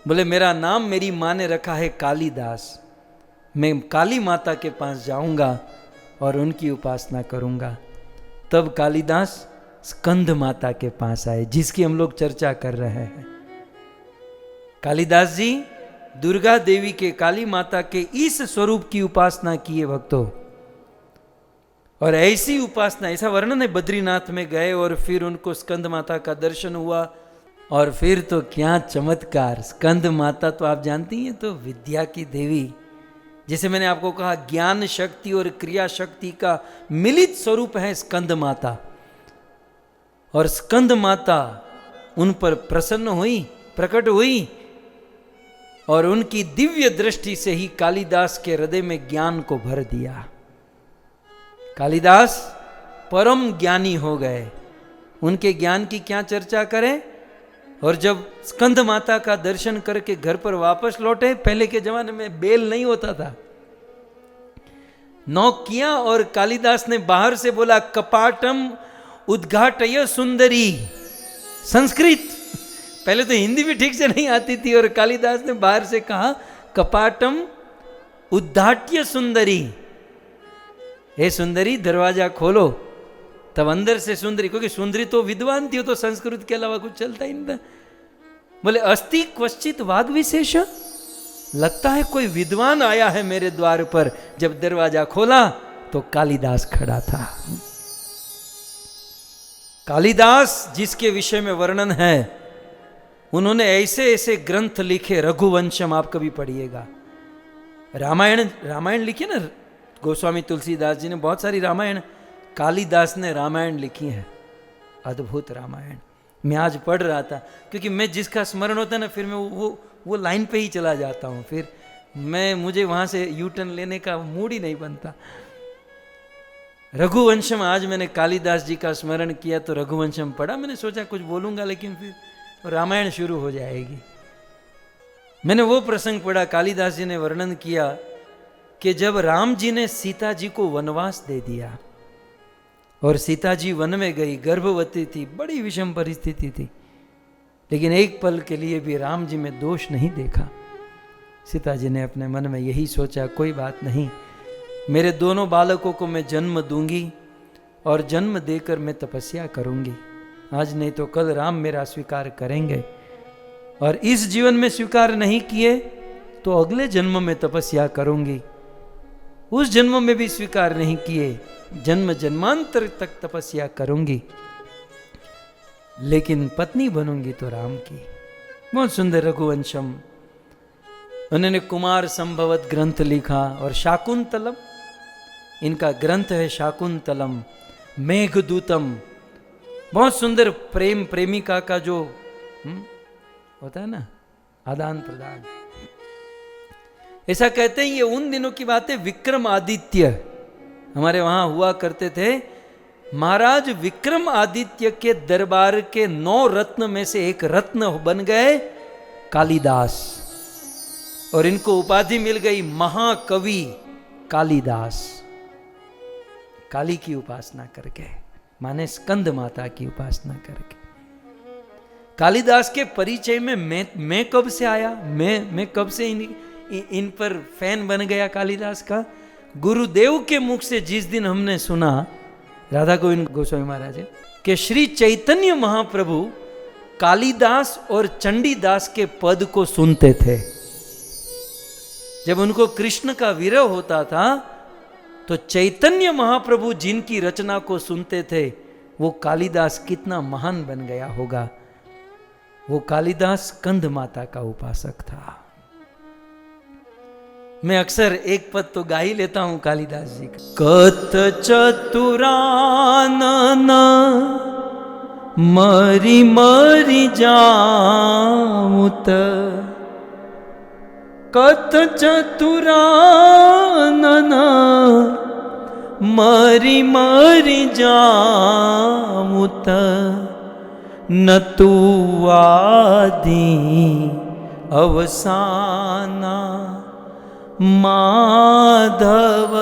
बोले मेरा नाम मेरी माँ ने रखा है कालिदास, मैं काली माता के पास जाऊंगा और उनकी उपासना करूंगा। तब कालिदास स्कंद माता के पास आए, जिसकी हम लोग चर्चा कर रहे हैं। कालिदास जी दुर्गा देवी के, काली माता के इस स्वरूप की उपासना किए भक्तों। और ऐसी उपासना, ऐसा वर्णन है, बद्रीनाथ में गए और फिर उनको स्कंद माता का दर्शन हुआ। और फिर तो क्या चमत्कार, स्कंद माता तो आप जानती हैं, तो विद्या की देवी, जैसे मैंने आपको कहा ज्ञान शक्ति और क्रिया शक्ति का मिलित स्वरूप है स्कंद माता। और स्कंद माता उन पर प्रसन्न हुई, प्रकट हुई, और उनकी दिव्य दृष्टि से ही कालिदास के हृदय में ज्ञान को भर दिया। कालिदास परम ज्ञानी हो गए। उनके ज्ञान की क्या चर्चा करें। और जब स्कंद माता का दर्शन करके घर पर वापस लौटे, पहले के जमाने में बेल नहीं होता था, नॉक किया और कालिदास ने बाहर से बोला कपाटम उद्घाटय सुंदरी। संस्कृत, पहले तो हिंदी भी ठीक से नहीं आती थी, और कालिदास ने बाहर से कहा कपाटम उद्घाट्य सुंदरी, हे सुंदरी दरवाजा खोलो। तब अंदर से सुंदरी, क्योंकि सुंदरी तो विद्वान थी, तो संस्कृत के अलावा कुछ चलता ही नहीं था। बोले अस्ति क्वचित वाग विशेष, लगता है कोई विद्वान आया है मेरे द्वार पर। जब दरवाजा खोला तो कालिदास खड़ा था। कालिदास जिसके विषय में वर्णन है, उन्होंने ऐसे ऐसे ग्रंथ लिखे, रघुवंशम आप कभी पढ़िएगा। रामायण लिखी ना गोस्वामी तुलसीदास जी ने, बहुत सारी रामायण। कालिदास ने रामायण लिखी है, अद्भुत रामायण। मैं आज पढ़ रहा था, क्योंकि मैं जिसका स्मरण होता है ना, फिर मैं वो लाइन पे ही चला जाता हूँ। फिर मुझे वहाँ से यू टर्न लेने का मूड ही नहीं बनता। रघुवंशम, आज मैंने कालिदास जी का स्मरण किया तो रघुवंशम पढ़ा। मैंने सोचा कुछ बोलूँगा, लेकिन फिर रामायण शुरू हो जाएगी। मैंने वो प्रसंग पढ़ा, कालिदास जी ने वर्णन किया कि जब राम जी ने सीता जी को वनवास दे दिया और सीता जी वन में गई, गर्भवती थी, बड़ी विषम परिस्थिति थी, लेकिन एक पल के लिए भी राम जी में दोष नहीं देखा। सीता जी ने अपने मन में यही सोचा, कोई बात नहीं, मेरे दोनों बालकों को मैं जन्म दूंगी और जन्म देकर मैं तपस्या करूंगी। आज नहीं तो कल राम मेरा स्वीकार करेंगे, और इस जीवन में स्वीकार नहीं किए तो अगले जन्म में तपस्या करूंगी। उस जन्म में भी स्वीकार नहीं किए, जन्म जन्मांतर तक तपस्या करूंगी, लेकिन पत्नी बनूंगी तो राम की। बहुत सुंदर रघुवंशम। उन्होंने कुमार संभवत ग्रंथ लिखा, और शाकुंतलम इनका ग्रंथ है, शाकुंतलम, मेघदूतम। बहुत सुंदर प्रेम प्रेमिका का जो होता है ना, आदान प्रदान। ऐसा कहते हैं, ये उन दिनों की बात है, विक्रमादित्य हमारे वहां हुआ करते थे। महाराज विक्रमादित्य के दरबार के 9 रत्न में से एक रत्न बन गए कालिदास, और इनको उपाधि मिल गई महाकवि कालिदास। काली की उपासना करके, माने स्कंद माता की उपासना करके। कालिदास के परिचय में मैं कब से आया, मैं कब से इन पर फैन बन गया कालिदास का। गुरुदेव के मुख से जिस दिन हमने सुना, राधा गोविंद गोस्वामी महाराज के श्री चैतन्य महाप्रभु कालिदास और चंडीदास के पद को सुनते थे। जब उनको कृष्ण का विरह होता था तो चैतन्य महाप्रभु जिनकी रचना को सुनते थे, वो कालिदास कितना महान बन गया होगा। वो कालिदास स्कंद माता का उपासक था। मैं अक्सर एक पद तो गा ही लेता हूं कालिदास जी का। कत चतुरानन मरी मरी जामुत, कत चतुरानन मरी मरी जामुत, न तू आदि अवसाना, माधव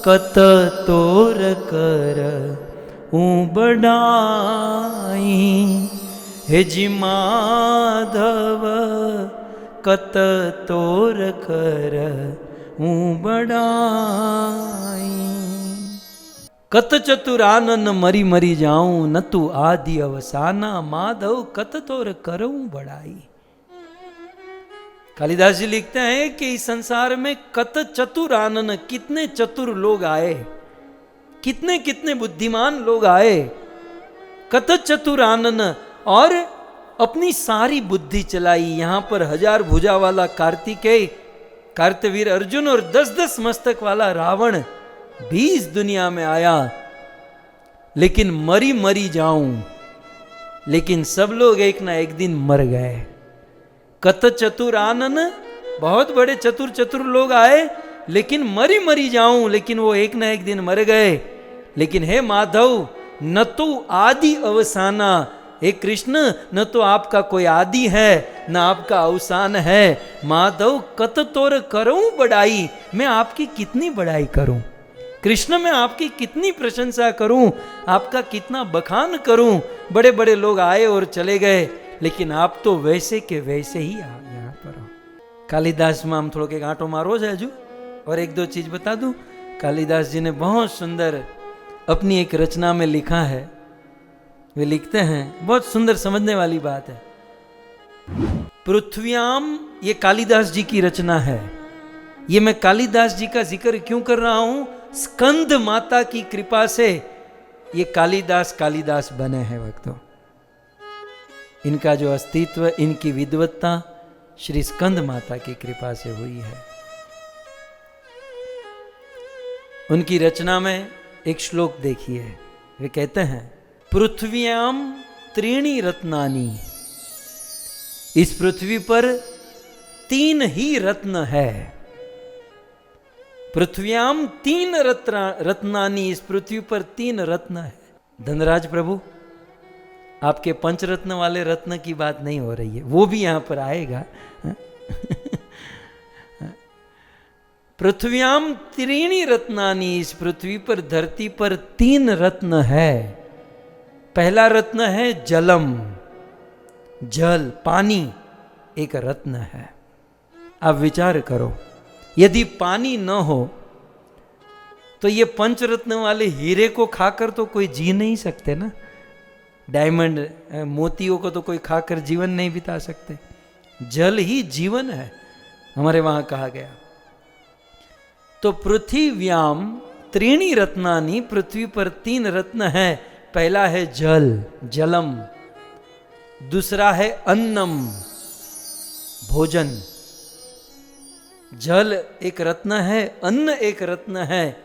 कत तोर कर बड़ाई। हे जी माधव कत तोर कर बड़ाई। कत चतुरानन मरी मरी जाऊं, न तू आदि अवसाना, माधव कत तोर करऊं बड़ाई। कालिदास जी लिखते हैं कि इस संसार में कत चतुरानन, कितने चतुर लोग आए, कितने कितने बुद्धिमान लोग आए। कत चतुरानन, और अपनी सारी बुद्धि चलाई। यहां पर 1000 भुजा वाला कार्तिकेय, कार्तवीर अर्जुन और 10-10 मस्तक वाला रावण भी इस दुनिया में आया, लेकिन मरी मरी जाऊं, लेकिन सब लोग एक ना एक दिन मर गए। कत चतुरानन, बहुत बड़े चतुर चतुर लोग आए, लेकिन मरी मरी जाऊं, लेकिन वो एक ना एक दिन मर गए। लेकिन हे माधव, न तो आदि अवसाना, हे कृष्ण, न तो आपका कोई आदि है न आपका अवसान है। माधव कत तोर करूं बड़ाई, मैं आपकी कितनी बड़ाई करूं कृष्ण, मैं आपकी कितनी प्रशंसा करूं, आपका कितना बखान करूं। बड़े बड़े लोग आए और चले गए, लेकिन आप तो वैसे के वैसे ही यहाँ पर हो। कालिदास में हम थोड़ा के गांठो मारो है हजू। और एक दो चीज बता दूं, कालिदास जी ने बहुत सुंदर अपनी एक रचना में लिखा है। वे लिखते हैं, बहुत सुंदर समझने वाली बात है। पृथ्व्याम, ये कालिदास जी की रचना है। ये मैं कालिदास जी का जिक्र क्यों कर रहा हूं? स्कंद माता की कृपा से ये कालिदास बने हैं भक्तों। इनका जो अस्तित्व, इनकी विद्वत्ता श्री स्कंद माता की कृपा से हुई है। उनकी रचना में एक श्लोक देखिए, वे कहते हैं, पृथ्व्याम त्रीणि रत्नानि, इस पृथ्वी पर 3 ही रत्न है। पृथ्व्याम 3 रत्नानि, इस पृथ्वी पर 3 रत्न है। धनराज प्रभु, आपके पंचरत्न वाले रत्न की बात नहीं हो रही है, वो भी यहां पर आएगा। पृथ्व्याम त्रीणि रत्नानि, इस पृथ्वी पर, धरती पर 3 रत्न है। पहला रत्न है जलम, जल, पानी एक रत्न है। अब विचार करो, यदि पानी न हो तो ये पंचरत्न वाले हीरे को खाकर तो कोई जी नहीं सकते ना। डायमंड, मोतियों को तो कोई खाकर जीवन नहीं बिता सकते। जल ही जीवन है, हमारे वहां कहा गया। तो पृथ्व्याम त्रीणि रत्नानि, पृथ्वी पर 3 रत्न है। पहला है जल, जलम। दूसरा है अन्नम, भोजन। जल एक रत्न है, अन्न एक रत्न है,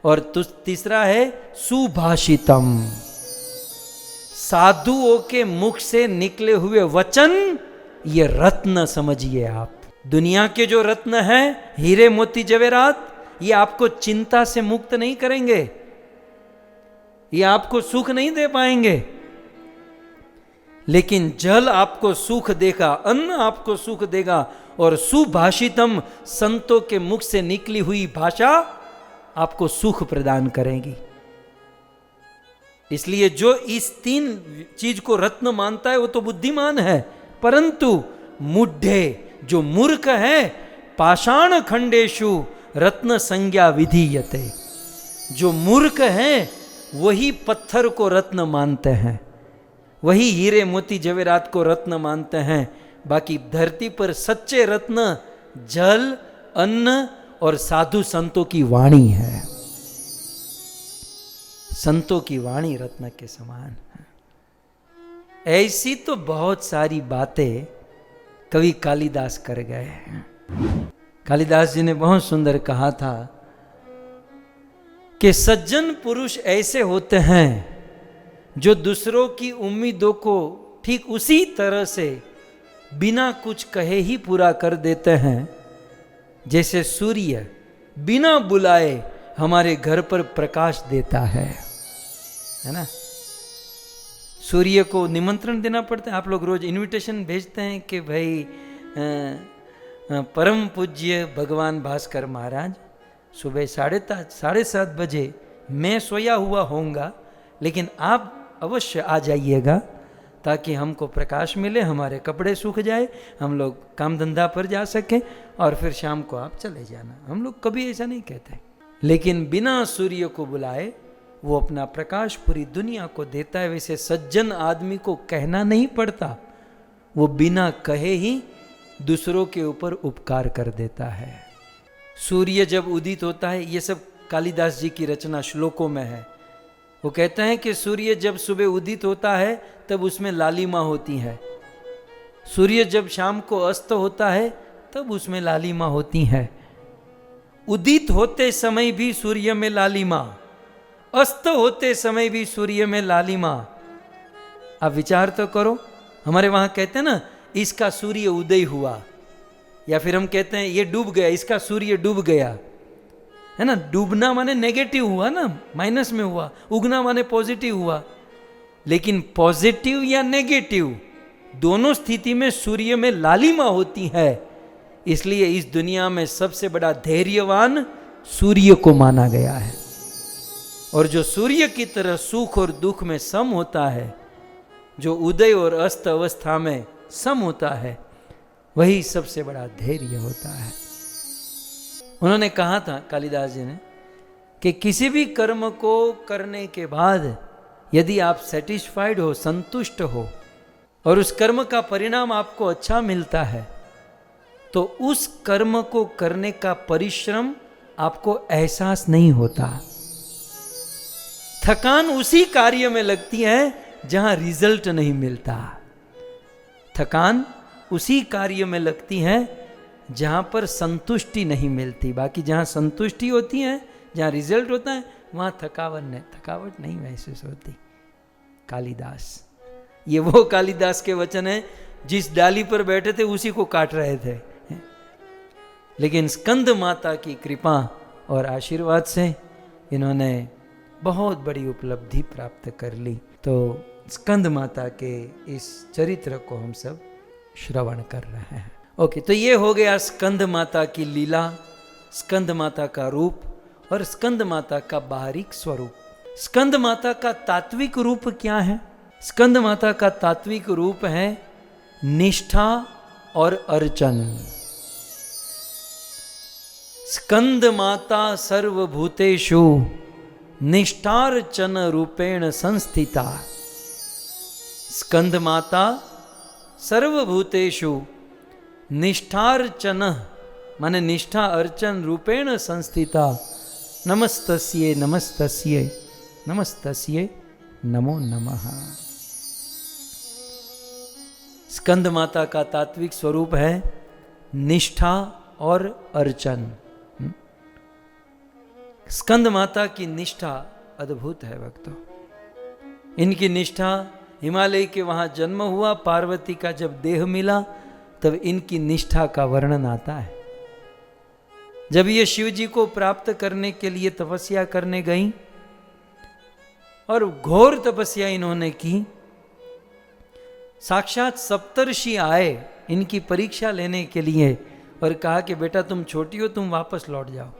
और तीसरा है सुभाषितम, साधुओं के मुख से निकले हुए वचन। ये रत्न समझिए आप। दुनिया के जो रत्न हैं, हीरे मोती जवेरात, ये आपको चिंता से मुक्त नहीं करेंगे, ये आपको सुख नहीं दे पाएंगे। लेकिन जल आपको सुख देगा, अन्न आपको सुख देगा, और सुभाषितम, संतों के मुख से निकली हुई भाषा आपको सुख प्रदान करेगी। इसलिए जो इस 3 चीज को रत्न मानता है वो तो बुद्धिमान है, परंतु मूढ़े, जो मूर्ख है, पाषाण खंडेशु रत्न संज्ञा विधीयते, जो मूर्ख हैं वही पत्थर को रत्न मानते हैं, वही हीरे मोती जवेरात को रत्न मानते हैं। बाकी धरती पर सच्चे रत्न जल, अन्न और साधु संतों की वाणी है। संतों की वाणी रत्न के समान है। ऐसी तो बहुत सारी बातें कवि कालिदास कर गए हैं। कालिदास जी ने बहुत सुंदर कहा था कि सज्जन पुरुष ऐसे होते हैं जो दूसरों की उम्मीदों को ठीक उसी तरह से बिना कुछ कहे ही पूरा कर देते हैं, जैसे सूर्य बिना बुलाए हमारे घर पर प्रकाश देता है ना। सूर्य को निमंत्रण देना पड़ता है। आप लोग रोज इनविटेशन भेजते हैं कि भाई परम पूज्य भगवान भास्कर महाराज सुबह 7:30 बजे मैं सोया हुआ होऊंगा, लेकिन आप अवश्य आ जाइएगा ताकि हमको प्रकाश मिले, हमारे कपड़े सूख जाए, हम लोग काम धंधा पर जा सकें और फिर शाम को आप चले जाना। हम लोग कभी ऐसा नहीं कहते, लेकिन बिना सूर्य को बुलाए वो अपना प्रकाश पूरी दुनिया को देता है। वैसे सज्जन आदमी को कहना नहीं पड़ता, वो बिना कहे ही दूसरों के ऊपर उपकार कर देता है। सूर्य जब उदित होता है, ये सब कालिदास जी की रचना श्लोकों में है। वो कहते हैं कि सूर्य जब सुबह उदित होता है तब उसमें लालिमा होती है, सूर्य जब शाम को अस्त होता है तब उसमें लालिमा होती है। उदित होते समय भी सूर्य में लालिमा, अस्त होते समय भी सूर्य में लालिमा। आप विचार तो करो, हमारे वहां कहते हैं ना इसका सूर्य उदय हुआ, या फिर हम कहते हैं ये डूब गया, इसका सूर्य डूब गया, है ना। डूबना माने नेगेटिव हुआ ना, माइनस में हुआ, उगना माने पॉजिटिव हुआ। लेकिन पॉजिटिव या नेगेटिव दोनों स्थिति में सूर्य में लालिमा होती है। इसलिए इस दुनिया में सबसे बड़ा धैर्यवान सूर्य को माना गया है, और जो सूर्य की तरह सुख और दुख में सम होता है, जो उदय और अस्त अवस्था में सम होता है, वही सबसे बड़ा धैर्य होता है। उन्होंने कहा था कालिदास जी ने कि किसी भी कर्म को करने के बाद यदि आप सेटिस्फाइड हो, संतुष्ट हो, और उस कर्म का परिणाम आपको अच्छा मिलता है, तो उस कर्म को करने का परिश्रम आपको एहसास नहीं होता। थकान उसी कार्य में लगती है जहां रिजल्ट नहीं मिलता। थकान उसी कार्य में लगती है जहां पर संतुष्टि नहीं मिलती। बाकी जहां संतुष्टि होती है, जहां रिजल्ट होता है, वहां थकावट नहीं महसूस होती। कालिदास, ये वो कालिदास के वचन है जिस डाली पर बैठे थे उसी को काट रहे थे, लेकिन स्कंद माता की कृपा और आशीर्वाद से इन्होंने बहुत बड़ी उपलब्धि प्राप्त कर ली। तो स्कंद माता के इस चरित्र को हम सब श्रवण कर रहे हैं। ओके, तो ये हो गया स्कंद माता की लीला, स्कंद माता का रूप और स्कंद माता का बाहरिक स्वरूप। स्कंद माता का तात्विक रूप क्या है? स्कंद माता का तात्विक रूप है निष्ठा और अर्चन। स्कंद माता सर्वभूतेषु निष्ठार्चन रूपेण संस्थिता। स्कंद माता सर्वभूतेषु निष्ठार्चन माने निष्ठा अर्चन रूपेण संस्थिता। नमस्तस्ये नमस्तस्ये नमस्तस्ये नमो नमः। स्कंद माता का तात्विक स्वरूप है निष्ठा और अर्चन। स्कंद माता की निष्ठा अद्भुत है भक्तों। इनकी निष्ठा, हिमालय के वहां जन्म हुआ, पार्वती का जब देह मिला तब इनकी निष्ठा का वर्णन आता है। जब ये शिव जी को प्राप्त करने के लिए तपस्या करने गई और घोर तपस्या इन्होंने की, साक्षात सप्तर्षि आए इनकी परीक्षा लेने के लिए और कहा कि बेटा तुम छोटी हो, तुम वापस लौट जाओ।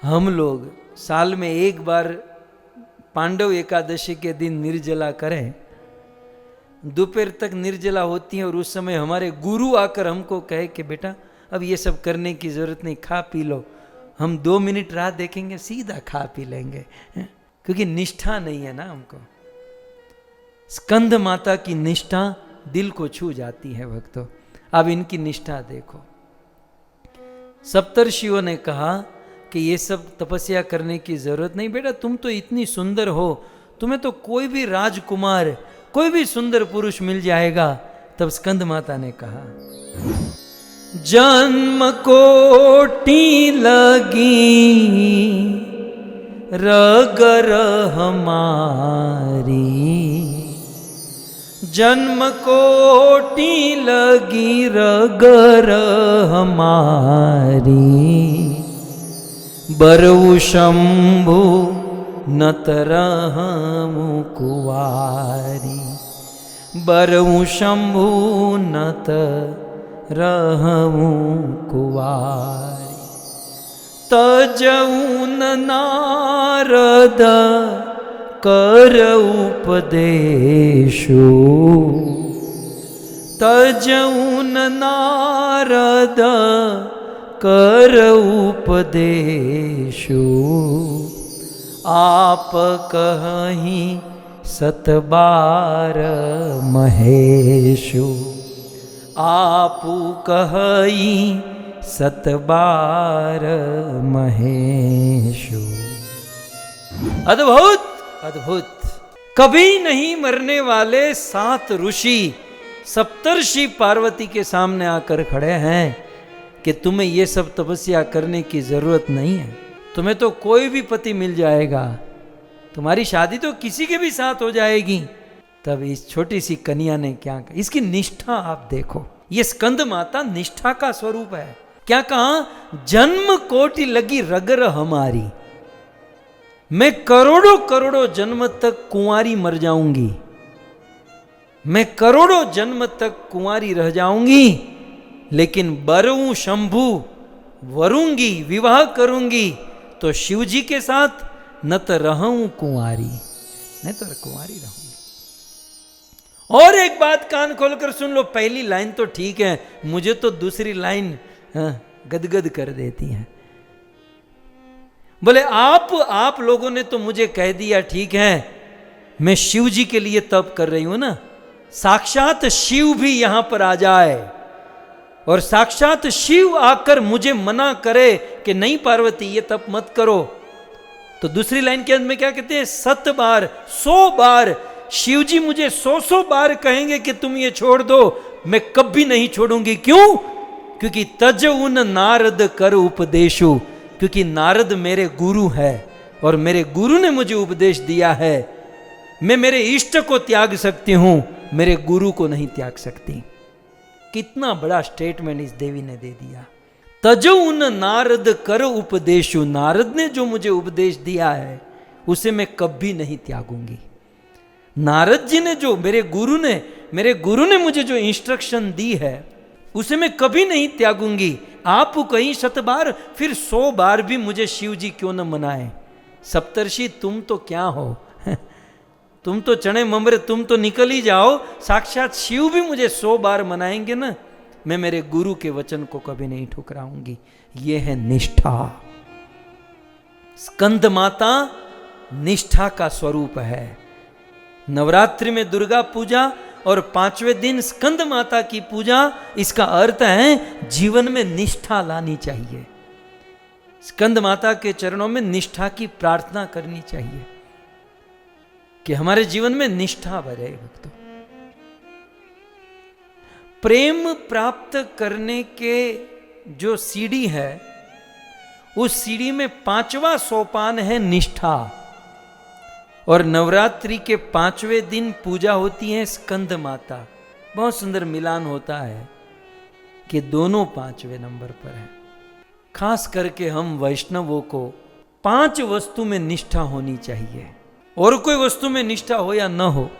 हम लोग साल में एक बार पांडव एकादशी के दिन निर्जला करें, दोपहर तक निर्जला होती है और उस समय हमारे गुरु आकर हमको कहे कि बेटा अब ये सब करने की जरूरत नहीं, खा पी लो। हम 2 मिनट राह देखेंगे, सीधा खा पी लेंगे, क्योंकि निष्ठा नहीं है ना हमको। स्कंद माता की निष्ठा दिल को छू जाती है भक्तों। अब इनकी निष्ठा देखो। सप्तर्षियों ने कहा कि ये सब तपस्या करने की जरूरत नहीं, बेटा तुम तो इतनी सुंदर हो, तुम्हें तो कोई भी राजकुमार, कोई भी सुंदर पुरुष मिल जाएगा। तब स्कंद माता ने कहा, जन्म कोटि लगी रगर हमारी, जन्म कोटि लगी रगर हमारी, बरऊ शंभु नत रहमु कुवारी। बरऊं शंभु नत रहूं कुवारी, तजऊं नारद कर उपदेशु, तजऊं नारद कर उपदेशु, आप कहीं सतबार महेशु, आपू कहीं सतबार महेशु। अद्भुत अद्भुत। कभी नहीं मरने वाले 7 ऋषि सप्तर्षि पार्वती के सामने आकर खड़े हैं कि तुम्हें ये सब तपस्या करने की जरूरत नहीं है, तुम्हें तो कोई भी पति मिल जाएगा, तुम्हारी शादी तो किसी के भी साथ हो जाएगी। तब इस छोटी सी कन्या ने क्या कहा, इसकी निष्ठा आप देखो, ये स्कंद माता निष्ठा का स्वरूप है। क्या कहा, जन्म कोटि लगी रगर हमारी, मैं करोड़ों करोड़ों जन्म तक कुंवारी मर जाऊंगी, मैं करोड़ों जन्म तक कुंवारी रह जाऊंगी, लेकिन बरऊं शंभु वरूंगी, विवाह करूंगी तो शिव जी के साथ, न तो रहूं कुंवारी, नहीं तो कुंवारी रहूंगी। और एक बात कान खोलकर सुन लो, पहली लाइन तो ठीक है, मुझे तो दूसरी लाइन गदगद कर देती है। बोले आप लोगों ने तो मुझे कह दिया, ठीक है मैं शिव जी के लिए तप कर रही हूं ना, साक्षात शिव भी यहां पर आ जाए और साक्षात शिव आकर मुझे मना करे कि नहीं पार्वती ये तप मत करो, तो दूसरी लाइन के अंत में क्या कहते हैं, 7 बार 100 बार शिव जी मुझे 100 बार कहेंगे कि तुम ये छोड़ दो, मैं कभी नहीं छोड़ूंगी। क्यों? क्योंकि तज उन नारद कर उपदेशु, क्योंकि नारद मेरे गुरु है और मेरे गुरु ने मुझे उपदेश दिया है, मैं मेरे इष्ट को त्याग सकती हूं, मेरे गुरु को नहीं त्याग सकती। कितना बड़ा स्टेटमेंट इस देवी ने दे दिया। तजो उन नारद कर उपदेशु, नारद ने जो मुझे उपदेश दिया है उसे मैं कभी नहीं त्यागूंगी। नारद जी ने जो मेरे गुरु ने मुझे जो इंस्ट्रक्शन दी है उसे मैं कभी नहीं त्यागूंगी। आप कहीं 7 बार फिर 100 बार भी मुझे शिव जी क्यों न मनाए। सप्तर्षि तुम तो क्या हो तुम तो चने ममरे, तुम तो निकल ही जाओ, साक्षात शिव भी मुझे 100 बार मनाएंगे ना, मैं मेरे गुरु के वचन को कभी नहीं ठुकराऊंगी। ये है निष्ठा। स्कंद माता निष्ठा का स्वरूप है। नवरात्रि में दुर्गा पूजा और 5वें दिन स्कंद माता की पूजा, इसका अर्थ है जीवन में निष्ठा लानी चाहिए। स्कंद माता के चरणों में निष्ठा की प्रार्थना करनी चाहिए कि हमारे जीवन में निष्ठा बढ़े। भक्तों, प्रेम प्राप्त करने के जो सीढ़ी है, उस सीढ़ी में 5वां सोपान है निष्ठा। और नवरात्रि के 5वें दिन पूजा होती है स्कंद माता। बहुत सुंदर मिलान होता है कि दोनों 5वें नंबर पर है। खास करके हम वैष्णवों को 5 वस्तु में निष्ठा होनी चाहिए। और कोई वस्तु में निष्ठा हो या न हो,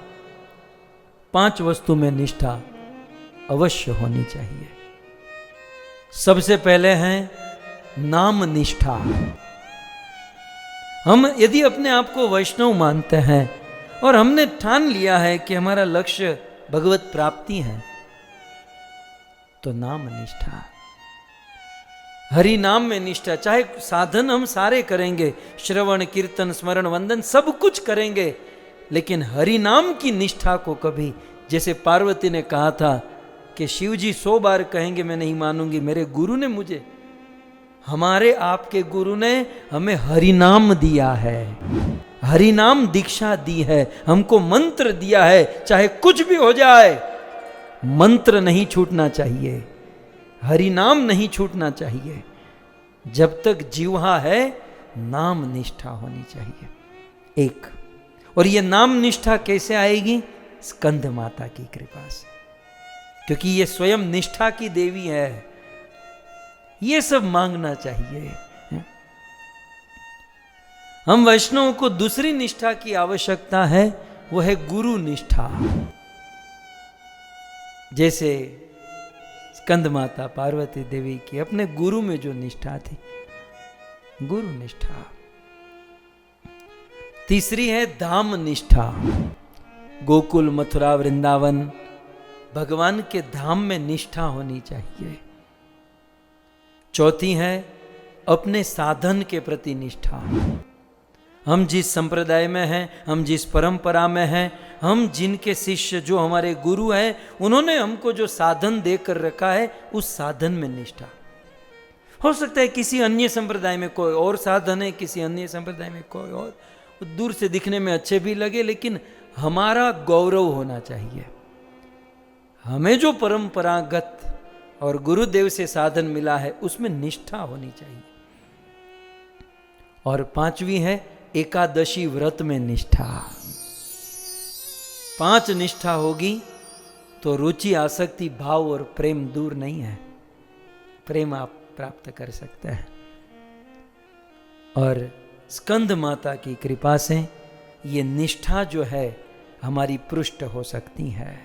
5 वस्तु में निष्ठा अवश्य होनी चाहिए। सबसे पहले है नाम निष्ठा। हम यदि अपने आप को वैष्णव मानते हैं और हमने ठान लिया है कि हमारा लक्ष्य भगवत प्राप्ति है, तो नाम निष्ठा, हरि नाम में निष्ठा। चाहे साधन हम सारे करेंगे, श्रवण कीर्तन स्मरण वंदन सब कुछ करेंगे, लेकिन हरि नाम की निष्ठा को कभी, जैसे पार्वती ने कहा था कि शिव जी 100 बार कहेंगे मैं नहीं मानूंगी, मेरे गुरु ने मुझे, हमारे आपके गुरु ने हमें हरि नाम दिया है, हरि नाम दीक्षा दी है, हमको मंत्र दिया है। चाहे कुछ भी हो जाए, मंत्र नहीं छूटना चाहिए, हरि नाम नहीं छूटना चाहिए। जब तक जीवा है, नाम निष्ठा होनी चाहिए। एक, और ये नाम निष्ठा कैसे आएगी? स्कंद माता की कृपा से, क्योंकि ये स्वयं निष्ठा की देवी है। ये सब मांगना चाहिए। हम वैष्णवों को दूसरी निष्ठा की आवश्यकता है, वो है गुरु निष्ठा। जैसे स्कंद माता पार्वती देवी की अपने गुरु में जो निष्ठा थी, गुरु निष्ठा। तीसरी है धाम निष्ठा, गोकुल मथुरा वृंदावन भगवान के धाम में निष्ठा होनी चाहिए। चौथी है अपने साधन के प्रति निष्ठा। हम जिस संप्रदाय में हैं, हम जिस परंपरा में हैं, हम जिनके शिष्य जो हमारे गुरु हैं, उन्होंने हमको जो साधन देकर रखा है उस साधन में निष्ठा। हो सकता है किसी अन्य संप्रदाय में कोई और साधन है, किसी अन्य संप्रदाय में कोई और, दूर से दिखने में अच्छे भी लगे, लेकिन हमारा गौरव होना चाहिए। हमें जो परंपरागत और गुरुदेव से साधन मिला है उसमें निष्ठा होनी चाहिए। और पांचवी है एकादशी व्रत में निष्ठा। 5 निष्ठा होगी तो रुचि, आसक्ति, भाव और प्रेम दूर नहीं है, प्रेम आप प्राप्त कर सकते हैं। और स्कंद माता की कृपा से ये निष्ठा जो है हमारी पुष्ट हो सकती है।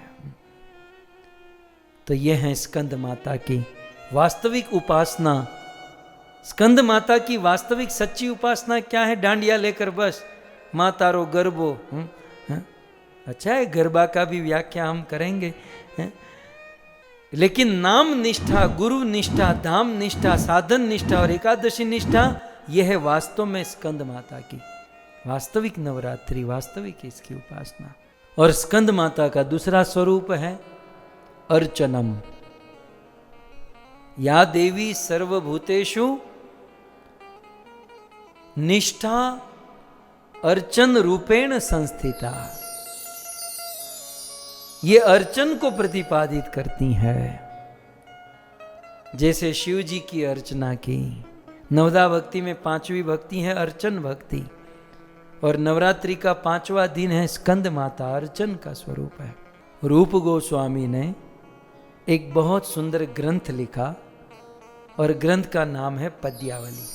तो ये है स्कंद माता की वास्तविक उपासना। स्कंद माता की वास्तविक सच्ची उपासना क्या है? डांडिया लेकर बस माँ तारो गरबो। अच्छा है, गरबा का भी व्याख्या हम करेंगे, लेकिन नाम निष्ठा, गुरु निष्ठा, धाम निष्ठा, साधन निष्ठा और एकादशी निष्ठा, यह है वास्तव में स्कंद माता की वास्तविक नवरात्रि, वास्तविक इसकी उपासना। और स्कंद माता का दूसरा स्वरूप है अर्चनम। या देवी सर्वभूतेषु निष्ठा अर्चन रूपेण संस्थिता। ये अर्चन को प्रतिपादित करती है। जैसे शिव जी की अर्चना की, नवदा भक्ति में 5वीं भक्ति है अर्चन भक्ति, और नवरात्रि का 5वां दिन है स्कंद माता, अर्चन का स्वरूप है। रूप गोस्वामी ने एक बहुत सुंदर ग्रंथ लिखा और ग्रंथ का नाम है पद्यावली।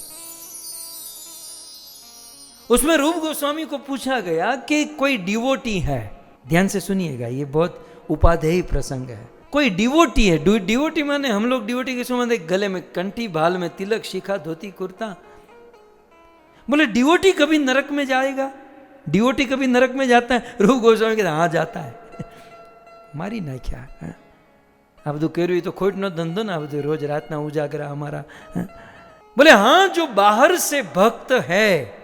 उसमें रूप गोस्वामी को पूछा गया कि कोई डिवोटी है, ध्यान से सुनिएगा, ये बहुत उपाधेय प्रसंग है। कोई डिवोटी है, डिवोटी माने हम लोग डिवोटी के संबंध गले में कंठी, भाल में तिलक, शिखा, धोती, कुर्ता। बोले डिवोटी कभी नरक में जाएगा? डिवोटी कभी नरक में जाता है? रूप गोस्वामी कहते हाँ जाता है। मारी ना क्या आप तो कह रही तो खोट नो धंधो ना, अब रोज रात ना उजागरा हमारा। बोले हाँ, जो बाहर से भक्त है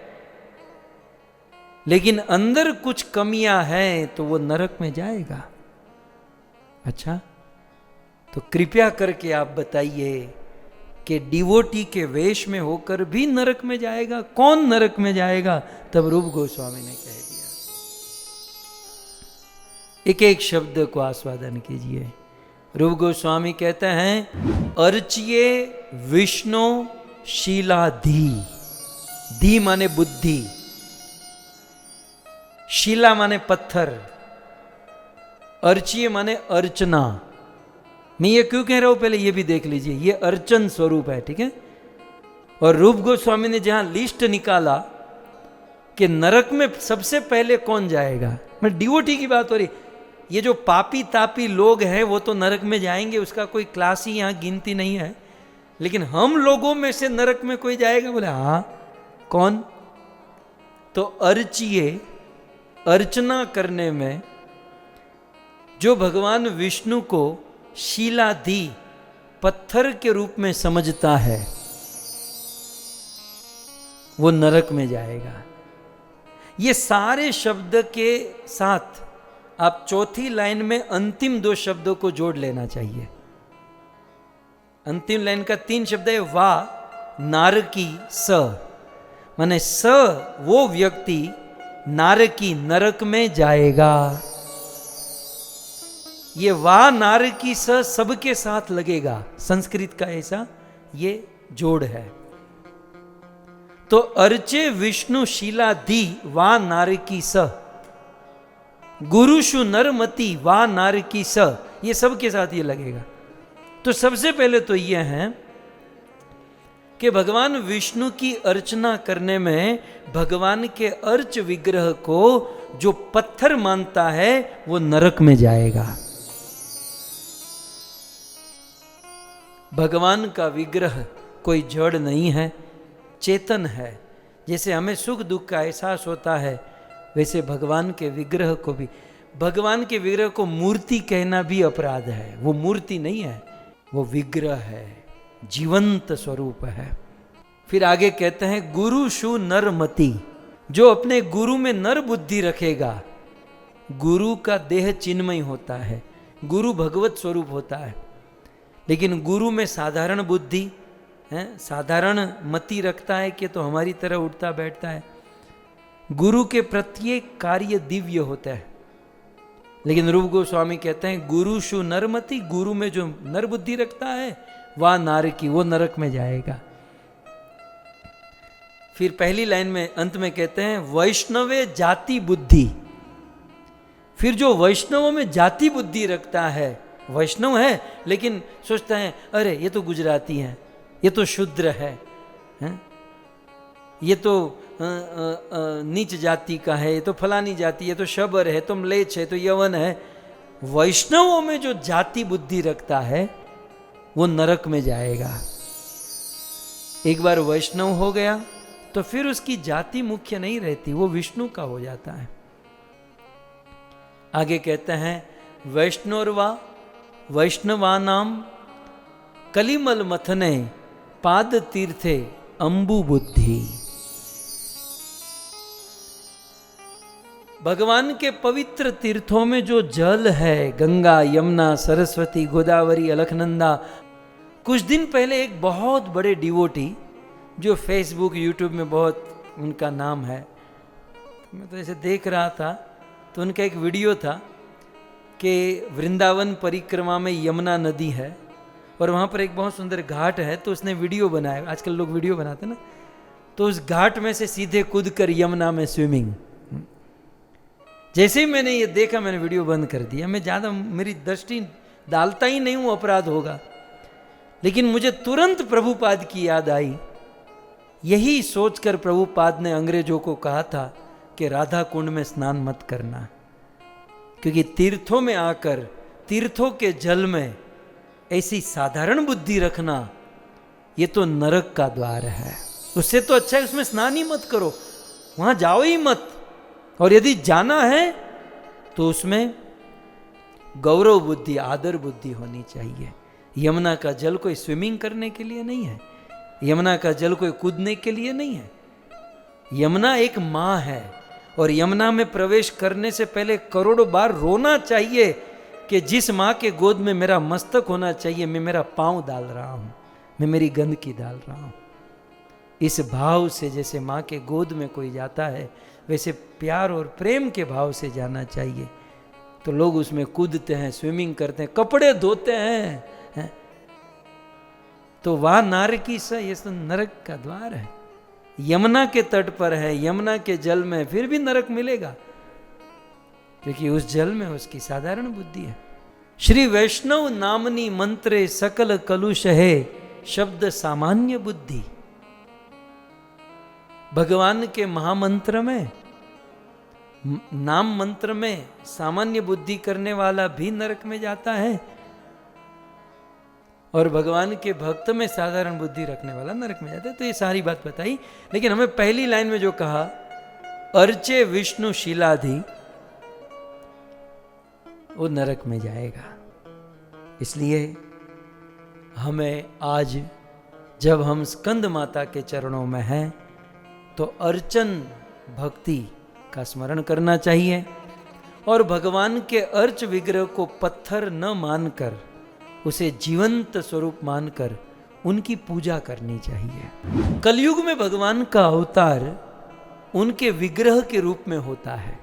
लेकिन अंदर कुछ कमियां हैं तो वो नरक में जाएगा। अच्छा, तो कृपया करके आप बताइए कि डिवोटी के वेश में होकर भी नरक में जाएगा? कौन नरक में जाएगा? तब रूप गोस्वामी ने कह दिया। एक एक शब्द को आस्वादन कीजिए। रूप गोस्वामी कहते हैं अर्चिये विष्णु शीलाधी। धी माने बुद्धि, शीला माने पत्थर, अर्चिये माने अर्चना। मैं ये क्यों कह रहा हूं पहले ये भी देख लीजिए, ये अर्चन स्वरूप है, ठीक है। और रूप गोस्वामी ने जहां लिस्ट निकाला कि नरक में सबसे पहले कौन जाएगा, मैं डिवोटी की बात हो रही, ये जो पापी तापी लोग हैं वो तो नरक में जाएंगे, उसका कोई क्लास ही यहां गिनती नहीं है, लेकिन हम लोगों में से नरक में कोई जाएगा? बोले हाँ, कौन? तो अर्चिये, अर्चना करने में जो भगवान विष्णु को शीलाधि, पत्थर के रूप में समझता है, वो नरक में जाएगा। ये सारे शब्द के साथ आप चौथी लाइन में अंतिम 2 शब्दों को जोड़ लेना चाहिए। अंतिम लाइन का 3 शब्द है वा नारकी स, माने स वो व्यक्ति नारकी नरक में जाएगा। ये वा नारकी स सबके साथ लगेगा, संस्कृत का ऐसा ये जोड़ है। तो अर्चे विष्णु शीलाधि वा नारकी स, गुरुषु नरमति वा नारकी स, ये सबके साथ ये लगेगा। तो सबसे पहले तो ये है कि भगवान विष्णु की अर्चना करने में भगवान के अर्च विग्रह को जो पत्थर मानता है वो नरक में जाएगा। भगवान का विग्रह कोई जड़ नहीं है, चेतन है। जैसे हमें सुख दुख का एहसास होता है, वैसे भगवान के विग्रह को भी, भगवान के विग्रह को मूर्ति कहना भी अपराध है। वो मूर्ति नहीं है, वो विग्रह है, जीवंत स्वरूप है। फिर आगे कहते हैं गुरु शु नरमति, जो अपने गुरु में नर बुद्धि रखेगा। गुरु का देह चिन्मय होता है, गुरु भगवत स्वरूप होता है, लेकिन गुरु में साधारण बुद्धि है, साधारण मति रखता है कि तो हमारी तरह उठता बैठता है। गुरु के प्रत्येक कार्य दिव्य होता है, लेकिन रूप गोस्वामी कहते हैं गुरु शु नरमति, गुरु में जो नर बुद्धि रखता है वह नार की, वो नरक में जाएगा। फिर पहली लाइन में अंत में कहते हैं वैष्णवे जाति बुद्धि। फिर जो वैष्णवों में जाति बुद्धि रखता है, वैष्णव है लेकिन सोचता है अरे ये तो गुजराती है, ये तो शूद्र है, ये तो नीच जाति का है, ये तो फलानी जाति, ये तो शबर है, तो म्लेच्छ है, तो यवन है। वैष्णवों में जो जाति बुद्धि रखता है वो नरक में जाएगा। एक बार वैष्णव हो गया तो फिर उसकी जाति मुख्य नहीं रहती, वो विष्णु का हो जाता है। आगे कहते हैं वैष्णोर्वा वैष्णवानाम कलिमल मथने पाद तीर्थे अंबु बुद्धि। भगवान के पवित्र तीर्थों में जो जल है, गंगा, यमुना, सरस्वती, गोदावरी, अलकनंदा। कुछ दिन पहले एक बहुत बड़े डिवोटी जो फेसबुक यूट्यूब में बहुत उनका नाम है, मैं तो ऐसे देख रहा था तो उनका एक वीडियो था कि वृंदावन परिक्रमा में यमुना नदी है और वहाँ पर एक बहुत सुंदर घाट है, तो उसने वीडियो बनाया। आजकल लोग वीडियो बनाते हैं ना, तो उस घाट में से सीधे कूद कर यमुना में स्विमिंग। जैसे ही मैंने ये देखा मैंने वीडियो बंद कर दिया। मैं ज़्यादा मेरी दृष्टि डालता ही नहीं हूँ, अपराध होगा, लेकिन मुझे तुरंत प्रभुपाद की याद आई। यही सोचकर प्रभुपाद ने अंग्रेजों को कहा था कि राधा कुंड में स्नान मत करना, क्योंकि तीर्थों में आकर तीर्थों के जल में ऐसी साधारण बुद्धि रखना ये तो नरक का द्वार है। उससे तो अच्छा है उसमें स्नान ही मत करो, वहां जाओ ही मत। और यदि जाना है तो उसमें गौरव बुद्धि, आदर बुद्धि होनी चाहिए। यमुना का जल कोई स्विमिंग करने के लिए नहीं है, यमुना का जल कोई कूदने के लिए नहीं है। यमुना एक माँ है और यमुना में प्रवेश करने से पहले करोड़ों बार रोना चाहिए कि जिस माँ के गोद में मेरा मस्तक होना चाहिए, मैं मेरा पाँव डाल रहा हूँ, मैं मेरी गंदगी डाल रहा हूँ। इस भाव से जैसे माँ के गोद में कोई जाता है, वैसे प्यार और प्रेम के भाव से जाना चाहिए। तो लोग उसमें कूदते हैं, स्विमिंग करते हैं, कपड़े धोते हैं, तो वह नारकी से ये तो नरक का द्वार है। यमुना के तट पर है, यमुना के जल में फिर भी नरक मिलेगा, क्योंकि उस जल में उसकी साधारण बुद्धि है। श्री वैष्णव नामनी मंत्रे सकल कलुष है शब्द सामान्य बुद्धि। भगवान के महामंत्र में, नाम मंत्र में सामान्य बुद्धि करने वाला भी नरक में जाता है और भगवान के भक्त में साधारण बुद्धि रखने वाला नरक में जाता है। तो ये सारी बात बताई, लेकिन हमें पहली लाइन में जो कहा अर्चे विष्णु शीलाधि, वो नरक में जाएगा। इसलिए हमें आज जब हम स्कंद माता के चरणों में हैं तो अर्चन भक्ति का स्मरण करना चाहिए और भगवान के अर्च विग्रह को पत्थर न मानकर उसे जीवंत स्वरूप मानकर उनकी पूजा करनी चाहिए। कलयुग में भगवान का अवतार उनके विग्रह के रूप में होता है,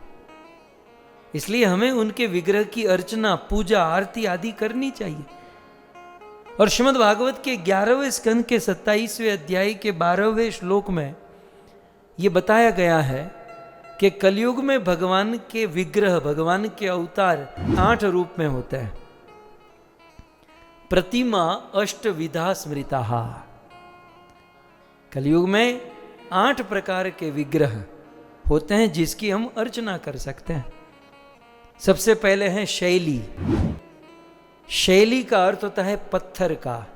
इसलिए हमें उनके विग्रह की अर्चना, पूजा, आरती आदि करनी चाहिए। और श्रीमद् भागवत के 11वें स्कंद के 27वें अध्याय के 12वें श्लोक में ये बताया गया है कि कलयुग में भगवान के विग्रह, भगवान के अवतार 8 रूप में होते हैं। प्रतिमा अष्टविधा स्मृता। कलयुग में 8 प्रकार के विग्रह होते हैं जिसकी हम अर्चना कर सकते हैं। सबसे पहले है शैली। शैली का अर्थ होता है पत्थर का,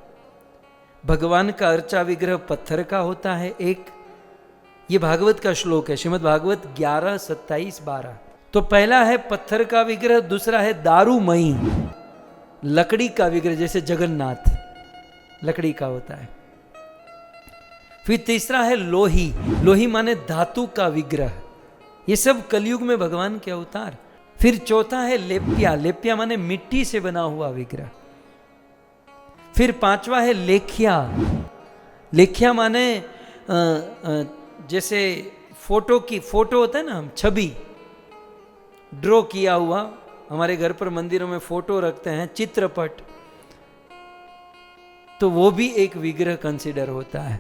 भगवान का अर्चा विग्रह पत्थर का होता है एक। ये भागवत का श्लोक है, श्रीमद् भागवत 11:27-12। तो पहला है पत्थर का विग्रह, दूसरा है दारूमयी, लकड़ी का विग्रह, जैसे जगन्नाथ लकड़ी का होता है। फिर तीसरा है लोही, लोही माने धातु का विग्रह। ये सब कलयुग में भगवान के अवतार। फिर चौथा है लेप्या, लेप्या माने मिट्टी से बना हुआ विग्रह। फिर पांचवा है लेख्या, लेख्या माने जैसे फोटो होता है ना, हम छवि ड्रॉ किया हुआ, हमारे घर पर मंदिरों में फोटो रखते हैं, चित्रपट, तो वो भी एक विग्रह कंसिडर होता है।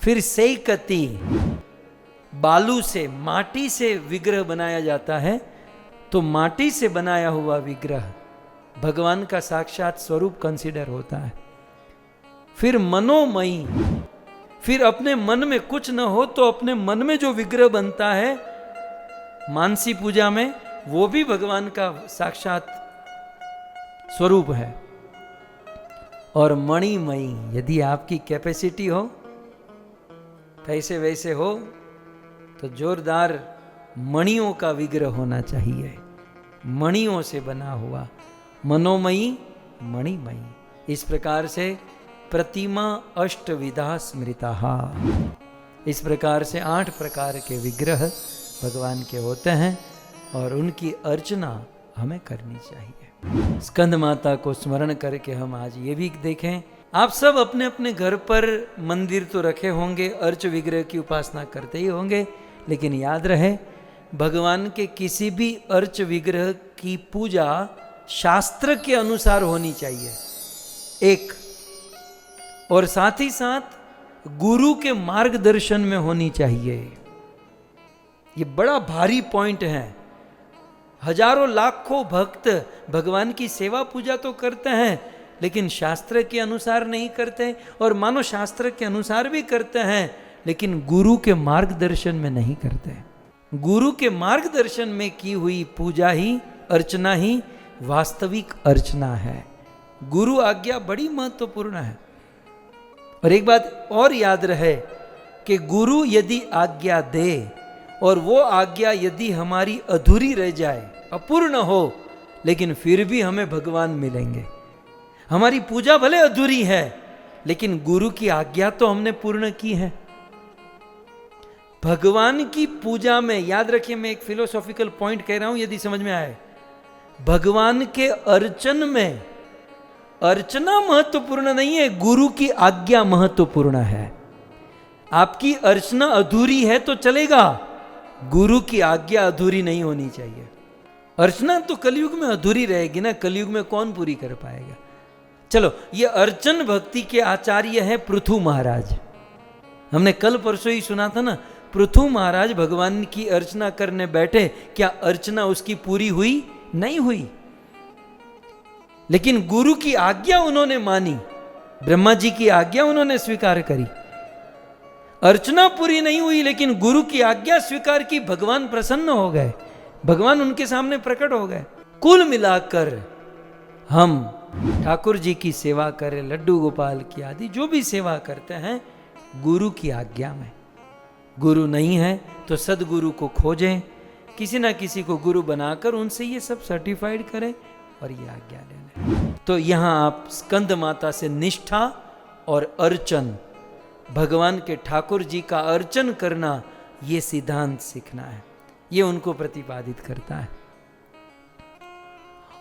फिर सैकती, बालू से, माटी से विग्रह बनाया जाता है, तो माटी से बनाया हुआ विग्रह भगवान का साक्षात स्वरूप कंसिडर होता है। फिर मनोमयी, फिर अपने मन में कुछ न हो तो अपने मन में जो विग्रह बनता है मानसी पूजा में, वो भी भगवान का साक्षात स्वरूप है। और मणिमयी, यदि आपकी कैपेसिटी हो, पैसे वैसे हो, तो जोरदार मणियों का विग्रह होना चाहिए, मणियों से बना हुआ। मनोमयी, मणिमयी, इस प्रकार से प्रतिमा अष्टविधा स्मृता, इस प्रकार से 8 प्रकार के विग्रह भगवान के होते हैं और उनकी अर्चना हमें करनी चाहिए। स्कंद माता को स्मरण करके हम आज ये भी देखें, आप सब अपने अपने घर पर मंदिर तो रखे होंगे, अर्च विग्रह की उपासना करते ही होंगे, लेकिन याद रहे भगवान के किसी भी अर्च विग्रह की पूजा शास्त्र के अनुसार होनी चाहिए एक, और साथ ही साथ गुरु के मार्गदर्शन में होनी चाहिए। ये बड़ा भारी पॉइंट है। हजारों लाखों भक्त भगवान की सेवा पूजा तो करते हैं, लेकिन शास्त्र के अनुसार नहीं करते, और मानो शास्त्र के अनुसार भी करते हैं लेकिन गुरु के मार्गदर्शन में नहीं करते। गुरु के मार्गदर्शन में की हुई पूजा ही, अर्चना ही वास्तविक अर्चना है। गुरु आज्ञा बड़ी महत्वपूर्ण है। और एक बात और याद रहे कि गुरु यदि आज्ञा दे और वो आज्ञा यदि हमारी अधूरी रह जाए, अपूर्ण हो, लेकिन फिर भी हमें भगवान मिलेंगे। हमारी पूजा भले अधूरी है, लेकिन गुरु की आज्ञा तो हमने पूर्ण की है। भगवान की पूजा में, याद रखिए मैं एक फिलोसॉफिकल पॉइंट कह रहा हूं, यदि समझ में आए, भगवान के अर्चन में अर्चना महत्वपूर्ण नहीं है, गुरु की आज्ञा महत्वपूर्ण है। आपकी अर्चना अधूरी है तो चलेगा, गुरु की आज्ञा अधूरी नहीं होनी चाहिए। अर्चना तो कलयुग में अधूरी रहेगी ना, कलयुग में कौन पूरी कर पाएगा। चलो, ये अर्चन भक्ति के आचार्य हैं पृथु महाराज। हमने कल परसों ही सुना था ना, पृथु महाराज भगवान की अर्चना करने बैठे, क्या अर्चना उसकी पूरी हुई? नहीं हुई, लेकिन गुरु की आज्ञा उन्होंने मानी, ब्रह्मा जी की आज्ञा उन्होंने स्वीकार करी। अर्चना पूरी नहीं हुई, लेकिन गुरु की आज्ञा स्वीकार की, भगवान प्रसन्न हो गए, भगवान उनके सामने प्रकट हो गए। कुल मिलाकर हम ठाकुर जी की सेवा करें, लड्डू गोपाल की आदि जो भी सेवा करते हैं, गुरु की आज्ञा में। गुरु नहीं है तो सदगुरु को खोजें, किसी ना किसी को गुरु बनाकर उनसे ये सब सर्टिफाइड करें और ये आज्ञा ले लें। तो यहाँ आप स्कंद माता से निष्ठा और अर्चन, भगवान के ठाकुर जी का अर्चन करना, ये सिद्धांत सीखना है, ये उनको प्रतिपादित करता है।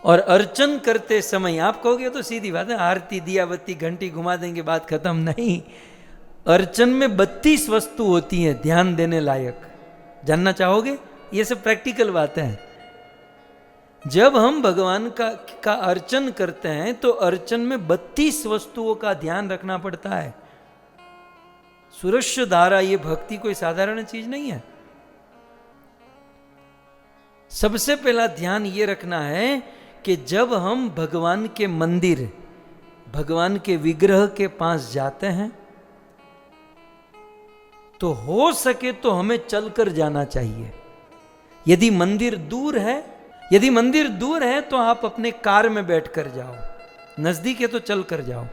और अर्चन करते समय आप कहोगे तो सीधी बात है, आरती दिया बत्ती घंटी घुमा देंगे बात खत्म, नहीं। अर्चन में 32 वस्तु होती हैं ध्यान देने लायक। जानना चाहोगे? ये सब प्रैक्टिकल बातें हैं। जब हम भगवान का अर्चन करते हैं तो अर्चन में 32 वस्तुओं का ध्यान रखना पड़ता है। सुरस्य धारा, ये भक्ति कोई साधारण चीज नहीं है। सबसे पहला ध्यान ये रखना है कि जब हम भगवान के मंदिर, भगवान के विग्रह के पास जाते हैं तो हो सके तो हमें चलकर जाना चाहिए। यदि मंदिर दूर है तो आप अपने कार में बैठकर जाओ, नजदीक है तो चल कर जाओ।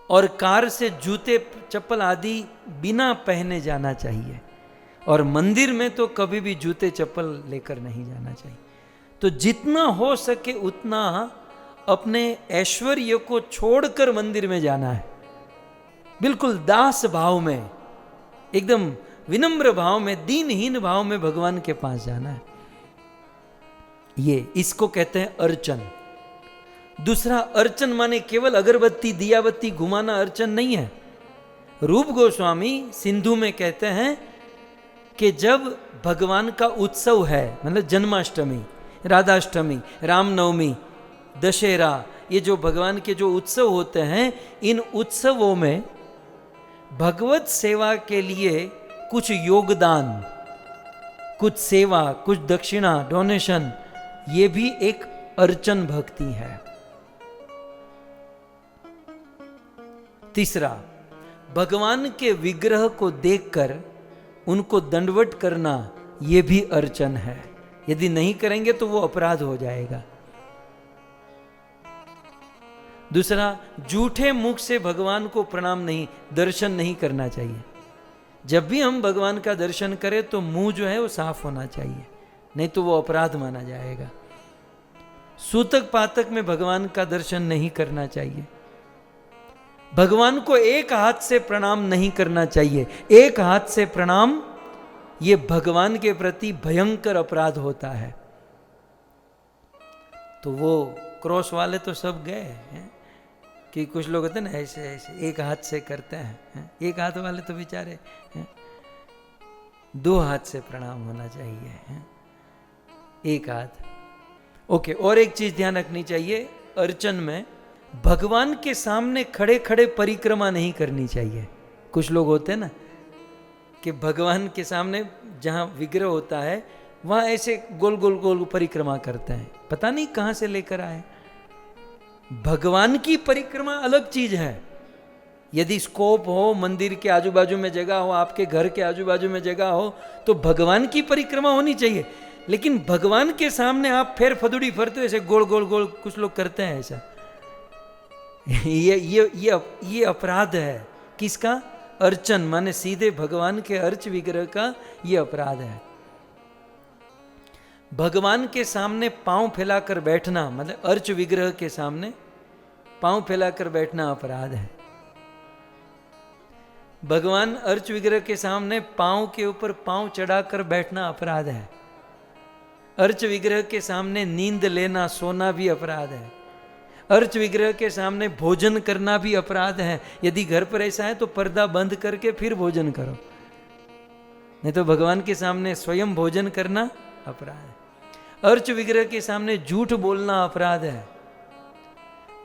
और कार से जूते चप्पल आदि बिना पहने जाना चाहिए, और मंदिर में तो कभी भी जूते चप्पल लेकर नहीं जाना चाहिए। तो जितना हो सके उतना अपने ऐश्वर्य को छोड़कर मंदिर में जाना है, बिल्कुल दास भाव में, एकदम विनम्र भाव में, दीनहीन भाव में भगवान के पास जाना है। ये इसको कहते हैं अर्चन। दूसरा, अर्चन माने केवल अगरबत्ती दिया बत्ती घुमाना अर्चन नहीं है। रूप गोस्वामी सिंधु में कहते हैं कि जब भगवान का उत्सव है, मतलब जन्माष्टमी, राधाष्टमी, रामनवमी, दशहरा, ये जो भगवान के जो उत्सव होते हैं, इन उत्सवों में भगवत सेवा के लिए कुछ योगदान, कुछ सेवा, कुछ दक्षिणा, डोनेशन, ये भी एक अर्चन भक्ति है। तीसरा, भगवान के विग्रह को देखकर उनको दंडवत करना, ये भी अर्चन है। यदि नहीं करेंगे तो वो अपराध हो जाएगा। दूसरा, झूठे मुख से भगवान को प्रणाम नहीं, दर्शन नहीं करना चाहिए। जब भी हम भगवान का दर्शन करें तो मुंह जो है वो साफ होना चाहिए, नहीं तो वो अपराध माना जाएगा। सूतक पातक में भगवान का दर्शन नहीं करना चाहिए। भगवान को एक हाथ से प्रणाम नहीं करना चाहिए। एक हाथ से प्रणाम, ये भगवान के प्रति भयंकर अपराध होता है। तो वो क्रॉस वाले तो सब गए हैं कि कुछ लोग होते हैं ना ऐसे ऐसे एक हाथ से करते हैं। एक हाथ वाले तो बेचारे दो हाथ से प्रणाम होना चाहिए, एक हाथ। ओके, और एक चीज ध्यान रखनी चाहिए, अर्चन में भगवान के सामने खड़े खड़े परिक्रमा नहीं करनी चाहिए। कुछ लोग होते हैं ना कि भगवान के सामने जहाँ विग्रह होता है वहाँ ऐसे गोल गोल गोल परिक्रमा करते हैं, पता नहीं कहाँ से लेकर आए। भगवान की परिक्रमा अलग चीज है। यदि स्कोप हो, मंदिर के आजू बाजू में जगह हो, आपके घर के आजू बाजू में जगह हो, तो भगवान की परिक्रमा होनी चाहिए। लेकिन भगवान के सामने आप फेर फदुड़ी फरते हो, ऐसे गोल गोल गोल, कुछ लोग करते हैं ऐसा। ये अपराध है। किसका? अर्चन, माने सीधे भगवान के अर्च विग्रह का ये अपराध है। भगवान के सामने पांव फैलाकर बैठना, मतलब अर्च विग्रह के सामने पांव फैलाकर बैठना अपराध है। भगवान अर्च विग्रह के सामने पांव के ऊपर पांव चढ़ाकर बैठना अपराध है। अर्च विग्रह के सामने नींद लेना, सोना भी अपराध है। अर्च विग्रह के सामने भोजन करना भी अपराध है। यदि घर पर ऐसा है तो पर्दा बंद करके फिर भोजन करो, नहीं तो भगवान के सामने स्वयं भोजन करना अपराध है। अर्च विग्रह के सामने झूठ बोलना अपराध है।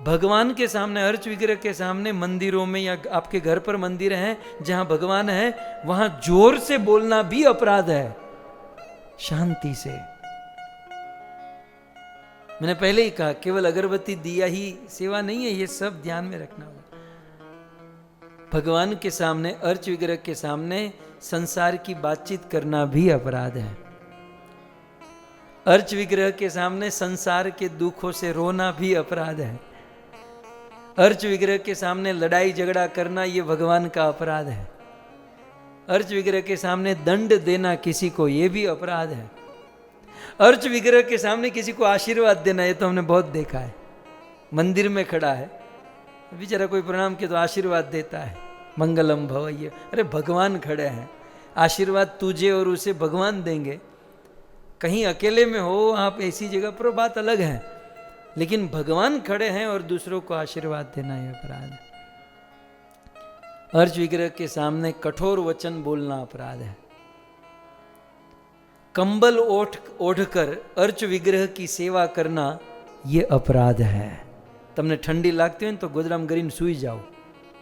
भगवान के सामने, अर्च विग्रह के सामने, मंदिरों में या आपके घर पर मंदिर हैं जहां भगवान है, वहां जोर से बोलना भी अपराध है। शांति से, मैंने पहले ही कहा, केवल अगरबत्ती दिया ही सेवा नहीं है, ये सब ध्यान में रखना होगा। भगवान के सामने, अर्च विग्रह के सामने संसार की बातचीत करना भी अपराध है। अर्च विग्रह के सामने संसार के दुखों से रोना भी अपराध है। अर्च विग्रह के सामने लड़ाई झगड़ा करना, ये भगवान का अपराध है। अर्च विग्रह के सामने दंड देना किसी को, ये भी अपराध है। अर्च विग्रह के सामने किसी को आशीर्वाद देना, ये तो हमने बहुत देखा है। मंदिर में खड़ा है, बेचारा कोई प्रणाम किया तो आशीर्वाद देता है, मंगलम भव। ये अरे भगवान खड़े हैं, आशीर्वाद तुझे और उसे भगवान देंगे। कहीं अकेले में हो आप ऐसी जगह पर, बात अलग है, लेकिन भगवान खड़े हैं और दूसरों को आशीर्वाद देना यह अपराध है। अर्च विग्रह के सामने कठोर वचन बोलना अपराध है। कंबल ओढ़कर अर्च विग्रह की सेवा करना ये अपराध है। તમને ઠંડી લાગતી હોય ને તો ગોદડામાં કરીને સૂઈ જાઓ,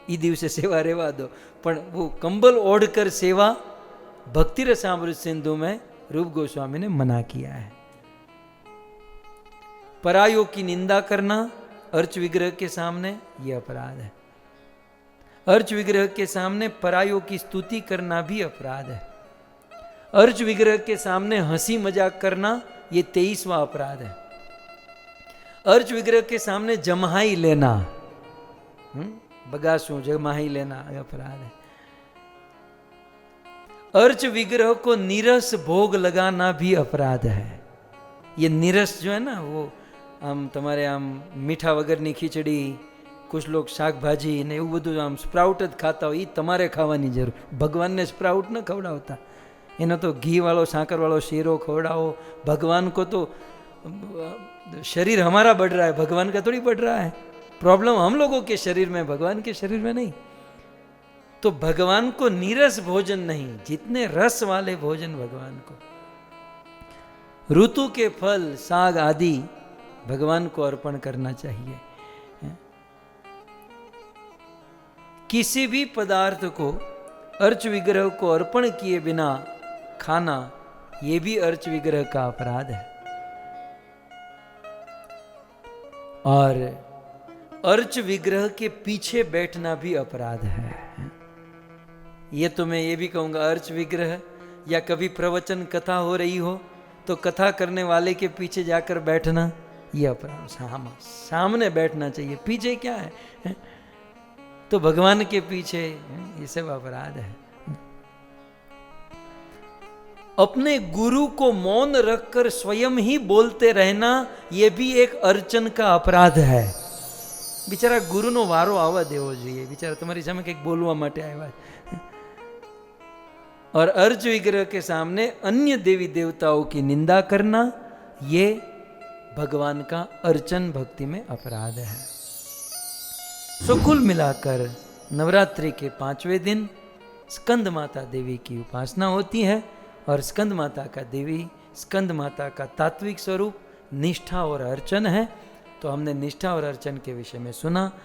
એ દિવસે સેવા રહેવા દો, પણ वो कंबल ओढ़कर सेवा भक्ति रसामृत सिंधु में रूप गोस्वामी ने मना किया है। परायों की निंदा करना अर्च विग्रह के सामने ये अपराध है। अर्च विग्रह के सामने परायों की स्तुति करना भी अपराध है। अर्च विग्रह के सामने हंसी मजाक करना ये 23वां अपराध है। अर्च विग्रह के सामने जम्हाई लेना, बगासू जमा ही लेना अपराध है। अर्च विग्रह को नीरस भोग लगाना भी अपराध है। ये नीरस जो है ना, वो આમ તમારે આમ મીઠા વગરની ખીચડી, कुछ लोग શાકભાજી ને એવું બધું આમ સ્પ્રાઉટ જ ખાતા હોય, એ તમારે ખાવાની જરૂર, ભગવાનને સ્પ્રાઉટ ન ખવડાવતા, એનો તો ઘી वालो साकर वालो शीरो खवड़ाओ। भगवान को तो शरीर हमारा बढ़ रहा है, भगवान का थोड़ी बढ़ रहा है। प्रॉब्लम हम लोगों के शरीर में, भगवान के शरीर में नहीं। तो भगवान को नीरस भोजन नहीं, जितने रस वाले भोजन भगवान को, ऋतु के फल साग आदि भगवान को अर्पण करना चाहिए। किसी भी पदार्थ को अर्च विग्रह को अर्पण किए बिना खाना, ये भी अर्च विग्रह का अपराध है। और अर्च विग्रह के पीछे बैठना भी अपराध है। ये तो मैं ये भी कहूंगा, अर्च विग्रह या कभी प्रवचन कथा हो रही हो तो कथा करने वाले के पीछे जाकर बैठना, ये अपराध। सामने बैठना चाहिए, पीछे क्या है? तो भगवान के पीछे, ये सब अपराध है। अपने गुरु को मौन रखकर स्वयं ही बोलते रहना, ये भी एक अर्चन का अपराध है। बिचारा गुरुનો વારો આવવા દેવો જોઈએ, बिचारा तुम्हारी सामने કંઈક બોલવા માટે આવ્યા। और अर्च विग्रह के सामने अन्य देवी देवताओं की निंदा करना, ये भगवान का अर्चन भक्ति में अपराध है। सो कुल मिलाकर नवरात्रि के 5वें दिन स्कंद माता देवी की उपासना होती है। और स्कंद माता का तात्विक स्वरूप निष्ठा और अर्चन है। तो हमने निष्ठा और अर्चन के विषय में सुना।